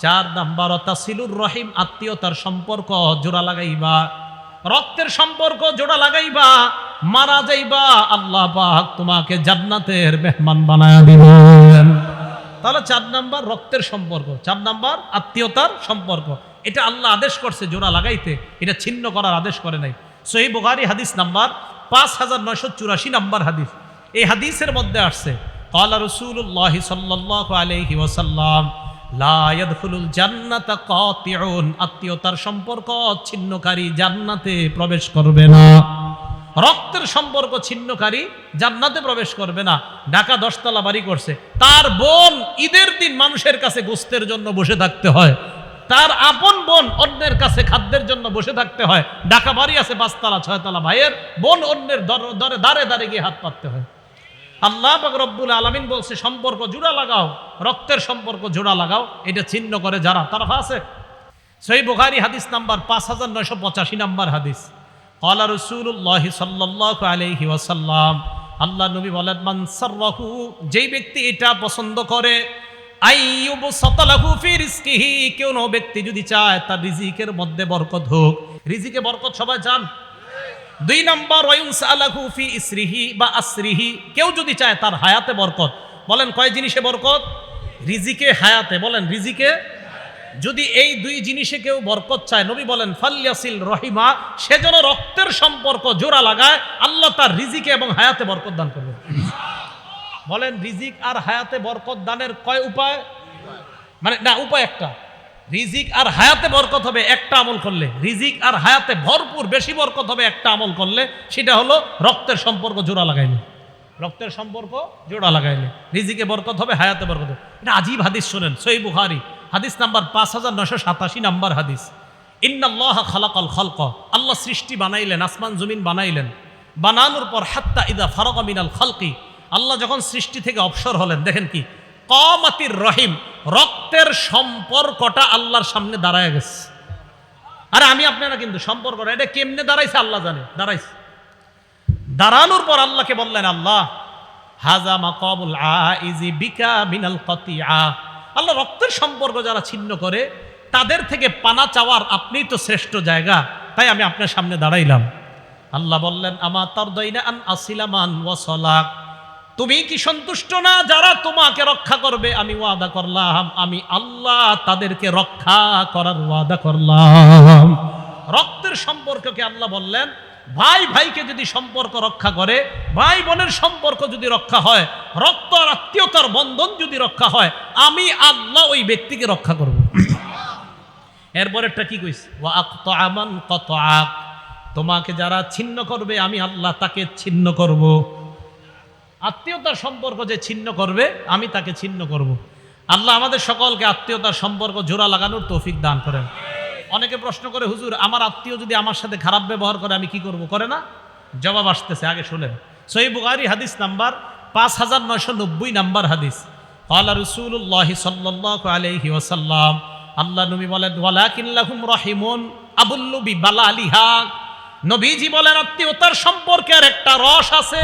4 নাম্বার তাসিলুর রহিম, আত্মীয়তার সম্পর্ক জোড়া লাগাইবা, রক্তের সম্পর্ক জোড়া লাগাইবা। মারা যাইবা আল্লাহ পাক তোমাকে জান্নাতের মেহমান বানায়া দিবেন। তাহলে 4 নাম্বার রক্তের সম্পর্ক, 4 নাম্বার আত্মীয়তার সম্পর্ক, এটা আল্লাহ আদেশ করছে জোড়া লাগাইতে, এটা ছিন্ন করার আদেশ করে নাই। সহিহ বুখারী হাদিস নাম্বার 5984 নাম্বার হাদিস। এই হাদিসের মধ্যে আসছে ক্বালা রাসূলুল্লাহ সাল্লাল্লাহু আলাইহি ওয়াসাল্লাম লা ইয়াদখুলুল জান্নাতা কাতিউন, আত্মীয়তার সম্পর্ক ছিন্নকারী জান্নাতে প্রবেশ করবে না। রক্তের সম্পর্ক ছিন্নকারী জান্নাতে প্রবেশ করবে না। ঢাকা 10 তলা বাড়ি করছে, তার বোন ঈদের দিন মানুষের কাছে গোশতের জন্য বসে থাকতে হয়, তার আপন বোন অন্যের কাছে খাদ্যের জন্য বসে থাকতে হয়। ঢাকা বাড়ি আছে 5 তলা 6 তলা, ভাইয়ের বোন অন্যের দাঁড়ে দাঁড়ে গিয়ে হাত পাততে হয়। আল্লাহ পাক রব্বুল আলামিন বলছে সম্পর্ক জোড়া লাগাও, রক্তের সম্পর্ক জোড়া লাগাও, এটা ছিন্ন করে যারা তারা ফাসিক। সহিহ বুখারী হাদিস নাম্বার 5985 নাম্বার হাদিস। ক্বালা রাসূলুল্লাহ সাল্লাল্লাহু আলাইহি ওয়াসাল্লাম, আল্লাহ নবী বলেন মান সাররাহু, যেই ব্যক্তি এটা পছন্দ করে, আইয়ুবসাতা লাহু ফি রিজকিহি, কোন ব্যক্তি যদি চায় তার রিজিকের মধ্যে বরকত হোক, রিজিকে বরকত সবাই চান। 2 নম্বর ওয়ায়ুনসালাহু ফি ইসরিহি বা আসরিহি, কেউ যদি চায় তার হায়াতে বরকত। বলেন কয় জিনিসে বরকত? রিজিকে, হায়াতে। বলেন রিজিকে। যদি এই 2 জিনিসে কেউ বরকত চায়, নবী বলেন ফালইয়াসিল রহিমা, সে যেন রক্তের সম্পর্ক জোড়া লাগায়, আল্লাহ তার রিজিকে এবং হায়াতে বরকত দান করবে। বলেন রিজিক আর হায়াতে বরকত দানের কয় উপায়? মানে না, উপায় একটা। রিজিক আর হায়াতে বরকত হবে একটা আমল করলে, রিজিক আর হায়াতে ভরপুর বেশি বরকত হবে একটা আমল করলে, সেটা হলো রক্তের সম্পর্ক জোড়া লাগাইলে। রক্তের সম্পর্ক জোড়া লাগাইলে রিজিকে বরকত হবে, হায়াতে বরকত হবে। এটা আজীব হাদিস, শোনেন, সহিহ বুখারী হাদিস নাম্বার 5987 নাম্বার হাদিস। ইন্নাল্লাহা খালাকাল খালকা, আল্লাহ সৃষ্টি বানাইলেন, আসমান জমিন বানাইলেন। বানানোর পর হাত্তা ইদা ফারাগা মিনাল খালকি, আল্লাহ যখন সৃষ্টি থেকে অবসর হলেন, দেখেন কি কামাতির রহিম, রক্তের সম্পর্কটা আল্লাহর সামনে দাঁড়ায় গেছে। আরে আমি আপনারা কিন্তু সম্পর্কটা এটা কেমনে দাঁড়াইছে আল্লাহ জানে, দাঁড়াইছে। দাঁড়ানোর পর আল্লাহকে বললেন, আল্লাহ হাজা মাকাবুল আইজি বিকা মিনাল কাতিয়া, আল্লাহ রক্তের সম্পর্ক যারা ছিন্ন করে তাদের থেকে পানা চাওয়ার আপনিই তো শ্রেষ্ঠ জায়গা, তাই আমি আপনার সামনে দাঁড়াইলাম। আল্লাহ বললেন, আমা তারদাইনা আন আসিলামান ওয়াসালাক, তুমি কি সন্তুষ্ট না যারা তোমাকে রক্ষা করবে? আমি ওয়াদা করলাম, আমি আল্লাহ তাদেরকে রক্ষা করার ওয়াদা করলাম। রক্তের সম্পর্ককে আল্লাহ বললেন, ভাই ভাইকে যদি সম্পর্ক রক্ষা করে, ভাই বোনের সম্পর্ক যদি রক্ষা হয়, রক্ত আর আত্মীয়তার বন্ধন যদি রক্ষা হয়, আমি আল্লাহ ওই ব্যক্তিকে রক্ষা করব। এরপরেরটা কি কইছে? ওয়া আকতা মান কাতাআক, তোমাকে যারা ছিন্ন করবে আমি আল্লাহ তাকে ছিন্ন করব। আত্মীয়তার সম্পর্ক যে ছিন্ন করবে আমি তাকে ছিন্ন করব। আল্লাহ আমাদের সকলকে আত্মীয়তার সম্পর্ক জোড়া লাগানোর তৌফিক দান করেন। অনেকে প্রশ্ন করে, হুজুর আমার আত্মীয় যদি আমার সাথে খারাপ ব্যবহার করে আমি কি করব? করে না? জবাব আসতেছে, আগে শুনেন। সহিহ বুখারী হাদিস নাম্বার 5990 নাম্বার হাদিস। ক্বালা রাসূলুল্লাহ সাল্লাল্লাহু আলাইহি ওয়াসাল্লাম, আল্লাহ নবী বলেন, ওয়ালাকিন লাহুম রাহিমুন আবুল্লু বিবালালিহা, নবীজি বলেন আত্মীয়তার সম্পর্কের একটা রস আছে।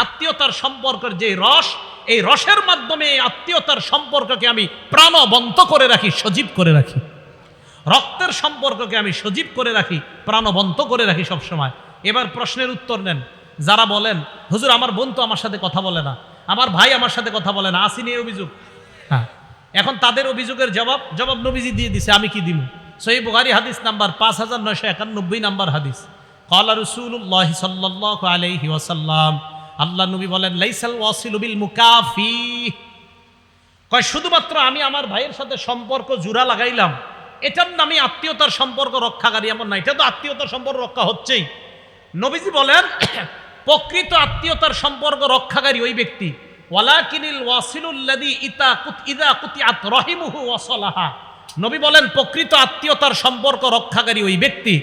আত্মীয়তার সম্পর্কের যে রস, এই রসের মাধ্যমে আত্মীয়তার সম্পর্ককে আমি প্রাণবন্ত করে রাখি, সজীব করে রাখি। রক্তের সম্পর্ককে আমি সজীব করে রাখি, প্রাণবন্ত করে রাখি সবসময়। এবার প্রশ্নের উত্তর নেন। যারা বলেন, হুজুর আমার বোন তো আমার সাথে কথা বলে না, আমার ভাই আমার সাথে কথা বলে না, আসেনি এই অভিযোগ। হ্যাঁ, এখন তাদের অভিযোগের জবাব নবীজি দিয়ে দিছে, আমি কি দিব? সহিহ বুখারী হাদিস নাম্বার 5991 নাম্বার হাদিস। ক্বালা রাসূলুল্লাহ সাল্লাল্লাহু আলাইহি ওয়াসাল্লাম, আল্লাহ নবী বলেন, লাইসাল ওয়াসিলু বিল মুকাফি, কয় শুধুমাত্র আমি আমার ভাইয়ের সাথে সম্পর্ক জোড়া লাগাইলাম এটার নামে আত্মীয়তার সম্পর্ক রক্ষাকারী এমন না, এটা তো আত্মীয়তার সম্পর্ক রক্ষা হচ্ছেই। নবীজি বলেন প্রকৃত আত্মীয়তার সম্পর্ক রক্ষাকারী ওই ব্যক্তি, ওয়ালাকিনিল ওয়াসিলুল্লাযী ইযা কুতিআত রাহিমুহু ওয়াসালাহা, নবী বলেন প্রকৃত আত্মীয়তার সম্পর্ক রক্ষাকারী ওই ব্যক্তি,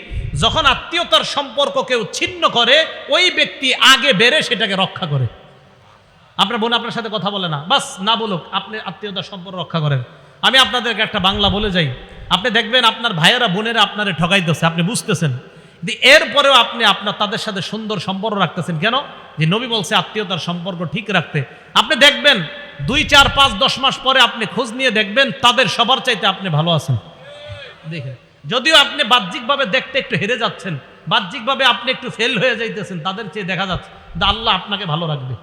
যখন আত্মীয়তার সম্পর্ক কেউ ছিন্ন করে ওই ব্যক্তি আগে বেড়ে সেটাকে রক্ষা করে। আপনার বোন আপনার সাথে কথা বলে না, বাস না বলুক, আপনি আত্মীয়তার সম্পর্ক রক্ষা করেন। আমি আপনাদেরকে একটা বাংলা বলে যাই, আপনি দেখবেন আপনার ভাইয়েরা বোনেরা আপনারে ঠকাইতেছে, আপনি বুঝতেছেন, এরপরেও আপনি তাদের সাথে সুন্দর সম্পর্ক রাখতেছেন কেন? যে নবী বলছে আত্মীয়তার সম্পর্ক ঠিক রাখতে। আপনি দেখবেন 2, 4, 5, 10 মাস পরে আপনি খোঁজ নিয়ে দেখবেন তাদের সবার চাইতে আপনি ভালো আছেন। দেখেন, যদিও আপনি বাহ্যিকভাবে দেখতে একটু হেরে যাচ্ছেন, বাহ্যিকভাবে আপনি একটু ফেল হয়ে যাইতেছেন, তাদের চেয়ে দেখা যাচ্ছে, আল্লাহ আপনাকে ভালো রাখবে,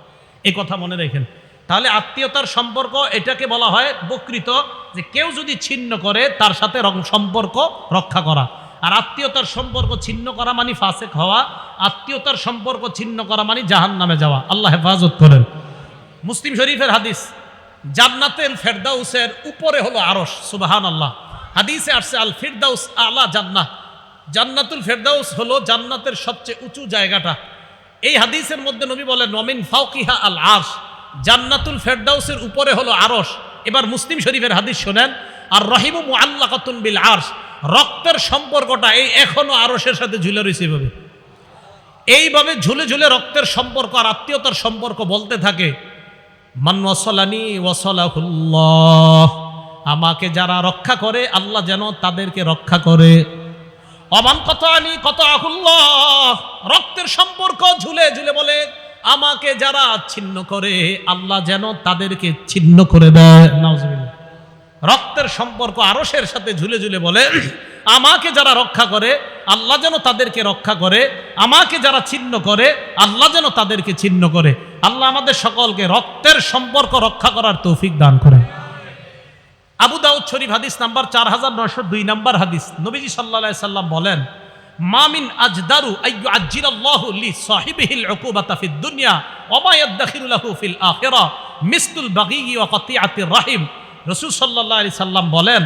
এই কথা মনে রাখেন। তাহলে আত্মীয়তার সম্পর্ক এটাকে বলা হয় প্রকৃত, যে কেউ যদি ছিন্ন করে তার সাথে সম্পর্ক রক্ষা করা। আর আত্মীয়তার সম্পর্ক ছিন্ন করা মানে ফাসেক হওয়া, আত্মীয়তার সম্পর্ক ছিন্ন করা মানে জাহান্নামে যাওয়া। আল্লাহ হেফাজত করেন। মুসলিম শরীফের হাদিস, জান্নাতুল ফেরদাউসের উপরে হলো আরশ, সুবহানাল্লাহ। হাদিসে আসছে আল ফিরদাউস আলা জান্নাহ, জান্নাতুল ফেরদাউস হলো জান্নাতের সবচেয়ে উঁচু জায়গাটা। এই হাদিসের মধ্যে নবী বলেন ওয়ামিন ফাওকিহা আল আরশ, জান্নাতুল ফেরদাউসের উপরে হলো আরশ। এবার মুসলিম শরীফের হাদিস শোনেন, আর রহিমু মুআল্লাকাতুন বিল আরশ, রক্তের সম্পর্কটা এই এখনো আরশের সাথে ঝুলে রয়েছে। এইভাবে ঝুলে ঝুলে রক্তের সম্পর্ক আর আত্মীয়তার সম্পর্ক বলতে থাকে, মান ওয়াসালানি ওয়াসালাহুল্লাহ, আমাকে যারা রক্ষা করে আল্লাহ যেন তাদেরকে রক্ষা করে। অমান কতানি কতাহুল্লাহ, রক্তের সম্পর্ক ঝুলে ঝুলে বলে আমাকে যারা ছিন্ন করে আল্লাহ যেন তাদেরকে ছিন্ন করে দেয়। নাউজুবিল্লাহ। রক্তের সম্পর্ক আরশের সাথে ঝুলে ঝুলে বলে, আমাকে যারা রক্ষা করে আল্লাহ যেন তাদেরকে রক্ষা করে, আমাকে যারা ছিন্ন করে আল্লাহ যেন তাদেরকে ছিন্ন করে। আল্লাহ আমাদের সকলকে রক্তের সম্পর্ক রক্ষা করার তৌফিক দান করেন। আবু দাউদ শরীফ হাদিস নাম্বার 4902 নাম্বার হাদিস, নবীজি সাল্লাল্লাহু আলাইহি সাল্লাম বলেন, মামিন আজদারু আইয়ু আজ্জিলাল্লাহু লি সাহিবিহিল উকুবাতা ফিদ দুনিয়া ওয়া মা ইয়াদখিরু লাহু ফিল আখিরাহ মিসলুল বাগী ওয়া কাতিআতির রাহিম। রাসূল সাল্লাল্লাহু আলাইহি সাল্লাম বলেন,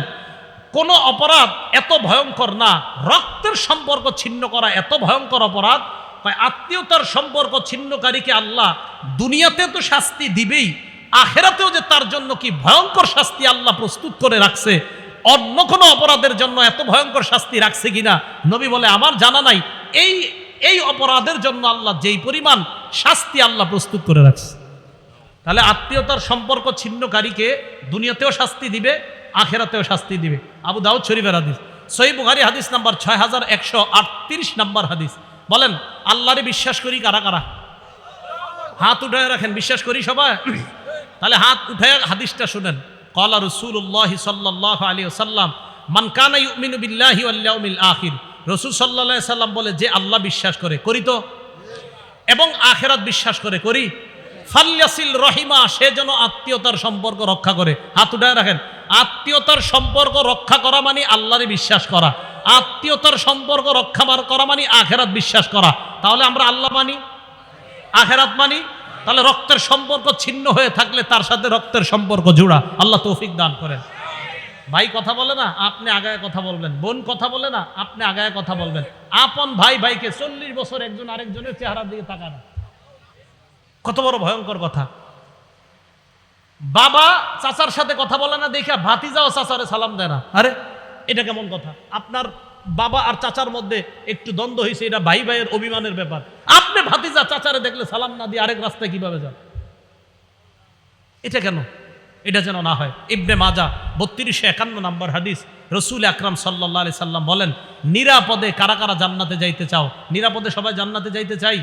কোন অপরাধ এত ভয়ঙ্কর না, রক্তের সম্পর্ক ছিন্ন করা এত ভয়ঙ্কর অপরাধ, আত্মীয়তার সম্পর্ক ছিন্নকারীকে আল্লাহ দুনিয়াতে তো শাস্তি দিবেই, আখিরাতেও যে তার জন্য কি ভয়ঙ্কর শাস্তি আল্লাহ প্রস্তুত করে রাখছে, অন্য কোনো অপরাধের জন্য এত ভয়ঙ্কর শাস্তি রাখছে কিনা নবী বলে আমার জানা নাই। এই অপরাধের জন্য আল্লাহ যেই পরিমাণ শাস্তি আল্লাহ প্রস্তুত করে রাখছে, তাহলে আত্মীয়তার সম্পর্ক ছিন্নকারীকে দুনিয়াতেও শাস্তি দিবে, আখিরাতেও শাস্তি দিবে। আবু দাউদ শরীফের হাদিস, সহিহ বুখারী হাদিস নাম্বার 6138 নাম্বার হাদিস। বলেন আল্লাহরে বিশ্বাস করি কারা কারা? হাত উঠায় রাখেন, বিশ্বাস করি সবাই? তাহলে হাত উঠায় হাদিসটা শুনেন। ক্বালা রাসূলুল্লাহ সাল্লাল্লাহু আলাইহি ওয়াসাল্লাম, মান কানা ইউমিনু বিল্লাহি ওয়াল ইয়াউমিল আখির। রাসূল সাল্লাল্লাহু আলাইহি সাল্লাম বলে, যে আল্লাহ বিশ্বাস করে, করি তো, এবং আখিরাত বিশ্বাস করে, করি, ফাল্যাসিল রহিমা, সে যেন আত্মীয়তার সম্পর্ক রক্ষা করে। হাত উঠায় রাখেন। আত্মীয়তার সম্পর্ক রক্ষা করা মানে আল্লাহরে বিশ্বাস করা, আত্মীয়তার সম্পর্ক রক্ষা করা মানে আখিরাত বিশ্বাস করা। তাহলে আমরা আল্লাহ মানি, আখিরাত মানি, তাহলে রক্তের সম্পর্ক ছিন্ন হয়ে থাকলে তার সাথে রক্তের সম্পর্ক জোড়া। আল্লাহ তৌফিক দান করেন। ভাই কথা বলে না, আপনি আগায় কথা বলবেন। বোন কথা বলে না, আপনি আগায় কথা বলবেন। আপন ভাই ভাইকে 40 বছর একজন আরেকজনের চেহারার দিকে তাকায় না, কত বড় ভয়ঙ্কর কথা। বাবা চাচার সাথে কথা বলে না দেখা ভাতিজাও চাচারে সালাম দেয় না। আরে এটা কেমন কথা? আপনার বাবা আর চাচার মধ্যে একটু দ্বন্দ্ব হয়েছে, এটা ভাই ভাইয়ের অভিমানের ব্যাপার। আপনি ভাতিজা চাচারে দেখলে সালাম না দিয়ে আরেক রাস্তায় কিভাবে যান? এটা কেন? এটা যেন না হয়। ইবনে মাজাহ 3251 নাম্বার হাদিস, রাসূল আকরাম সাল্লাল্লাহু আলাইহি সাল্লাম বলেন, নিরাপদে কারা কারা জান্নাতে যাইতে চাও? নিরাপদে সবাই জান্নাতে যাইতে চাই?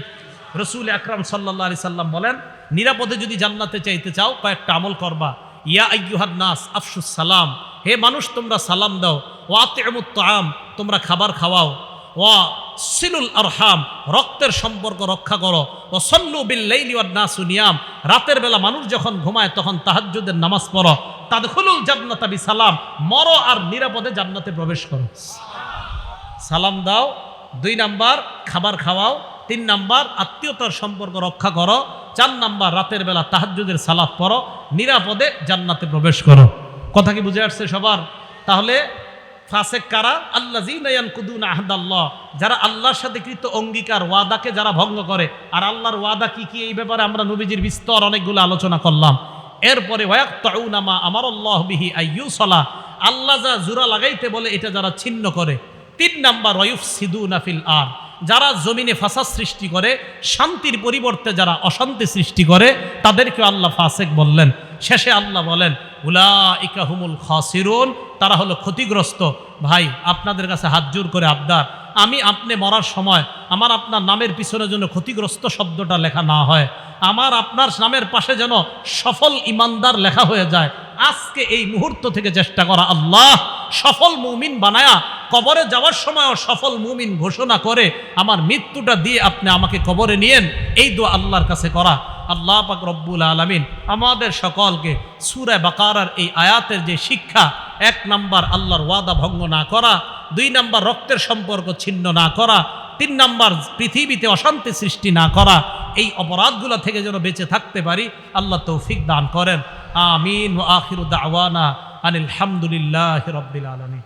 রাসূল আকরাম সাল্লাল্লাহু আলাইহি সাল্লাম বলেন, নিরাপদে যদি জান্নাতে চাইতে চাও কয়েকটা আমল করবা। ইয়া আইয়ুহান নাস আফশুস সালাম, হে মানুষ তোমরা সালাম দাও। ওয়া আতিমুত তাআম, তোমরা খাবার খাওয়াও। ওয়া সিলুল আরহাম, রক্তের সম্পর্ক রক্ষা করো। ওয়া সাল্লু বিল লাইলি ওয়ান নাসু নিয়াম, রাতের বেলা মানুষ যখন ঘুমায় তখন তাহাজ্জুদের নামাজ পড়ো। তাদখুলুল জান্নাতা বিসালাম, মরো আর নিরাপদে জান্নাতে প্রবেশ করো। সালাম দাও, 2 নাম্বার খাবার খাওয়াও, 3 নাম্বার আত্মীয়তার সম্পর্ক রক্ষা করো, 4 নাম্বার রাতের বেলা তাহাজ্জুদের সালাত পড়ো, নিরাপদে জান্নাতে প্রবেশ করো। কথা কি বুঝে আসছে সবার? তাহলে ফাসেক কারা? আল্লাযীনা ইয়ানকুদুনা আহদাল্লাহ, যারা আল্লাহর সাথে কৃত অঙ্গীকার ওয়াদাকে যারা ভঙ্গ করে। আর আল্লাহর ওয়াদা কি কি, এই ব্যাপারে আমরা নবীজির বিস্তর অনেকগুলো আলোচনা করলাম। এরপরে ওয়ায়াকতাউনা মা আমারাল্লাহু বিহি আইয়ুসালা, আল্লাহ যা জোড়া লাগাইতে বলে এটা যারা ছিন্ন করে। 3 নাম্বার ওয়ায়ুফসিদুনা ফিল আরদ, যারা জমিনে ফাসাদ সৃষ্টি করে, শান্তির পরিবর্তে যারা অশান্তি সৃষ্টি করে, তাদেরকে আল্লাহ ফাসেক বললেন। শেষে আল্লাহ বলেন, উলাইকা হুমুল খাসিরুন, তারা হলো ক্ষতিগ্রস্ত। ভাই আপনাদের কাছে হাত জোর করে আবদার, আমি আপনি মরার সময় আমার আপনার নামের পিছনে যেন ক্ষতিগ্রস্ত শব্দটা লেখা না হয়, আমার আপনার নামের পাশে যেন সফল ইমানদার লেখা হয়ে যায়। আজকে এই মুহূর্ত থেকে চেষ্টা করা, আল্লাহ সফল মুমিন বানায়া কবরে যাওয়ার সময়ও সফল মুমিন ঘোষণা করে আমার মৃত্যুটা দিয়ে আপনি আমাকে কবরে নিয়েন, এই দোয়া আল্লাহর কাছে করা। আল্লাহ পাক রব্বুল আলামিন আমাদের সকলকে সূরা বাকারার এই আয়াতের যে শিক্ষা, 1 নাম্বার আল্লাহর ওয়াদা ভঙ্গ না করা, 2 নাম্বার রক্তের সম্পর্ক ছিন্ন না করা, 3 নাম্বার পৃথিবীতে অশান্তি সৃষ্টি না করা, এই অপরাধগুলো থেকে যেন বেঁচে থাকতে পারি, আল্লাহ তৌফিক দান করেন। আমিন। ওয়া আখিরু দাওয়ানা আনিল হামদুলিল্লাহি রাব্বিল আলামিন।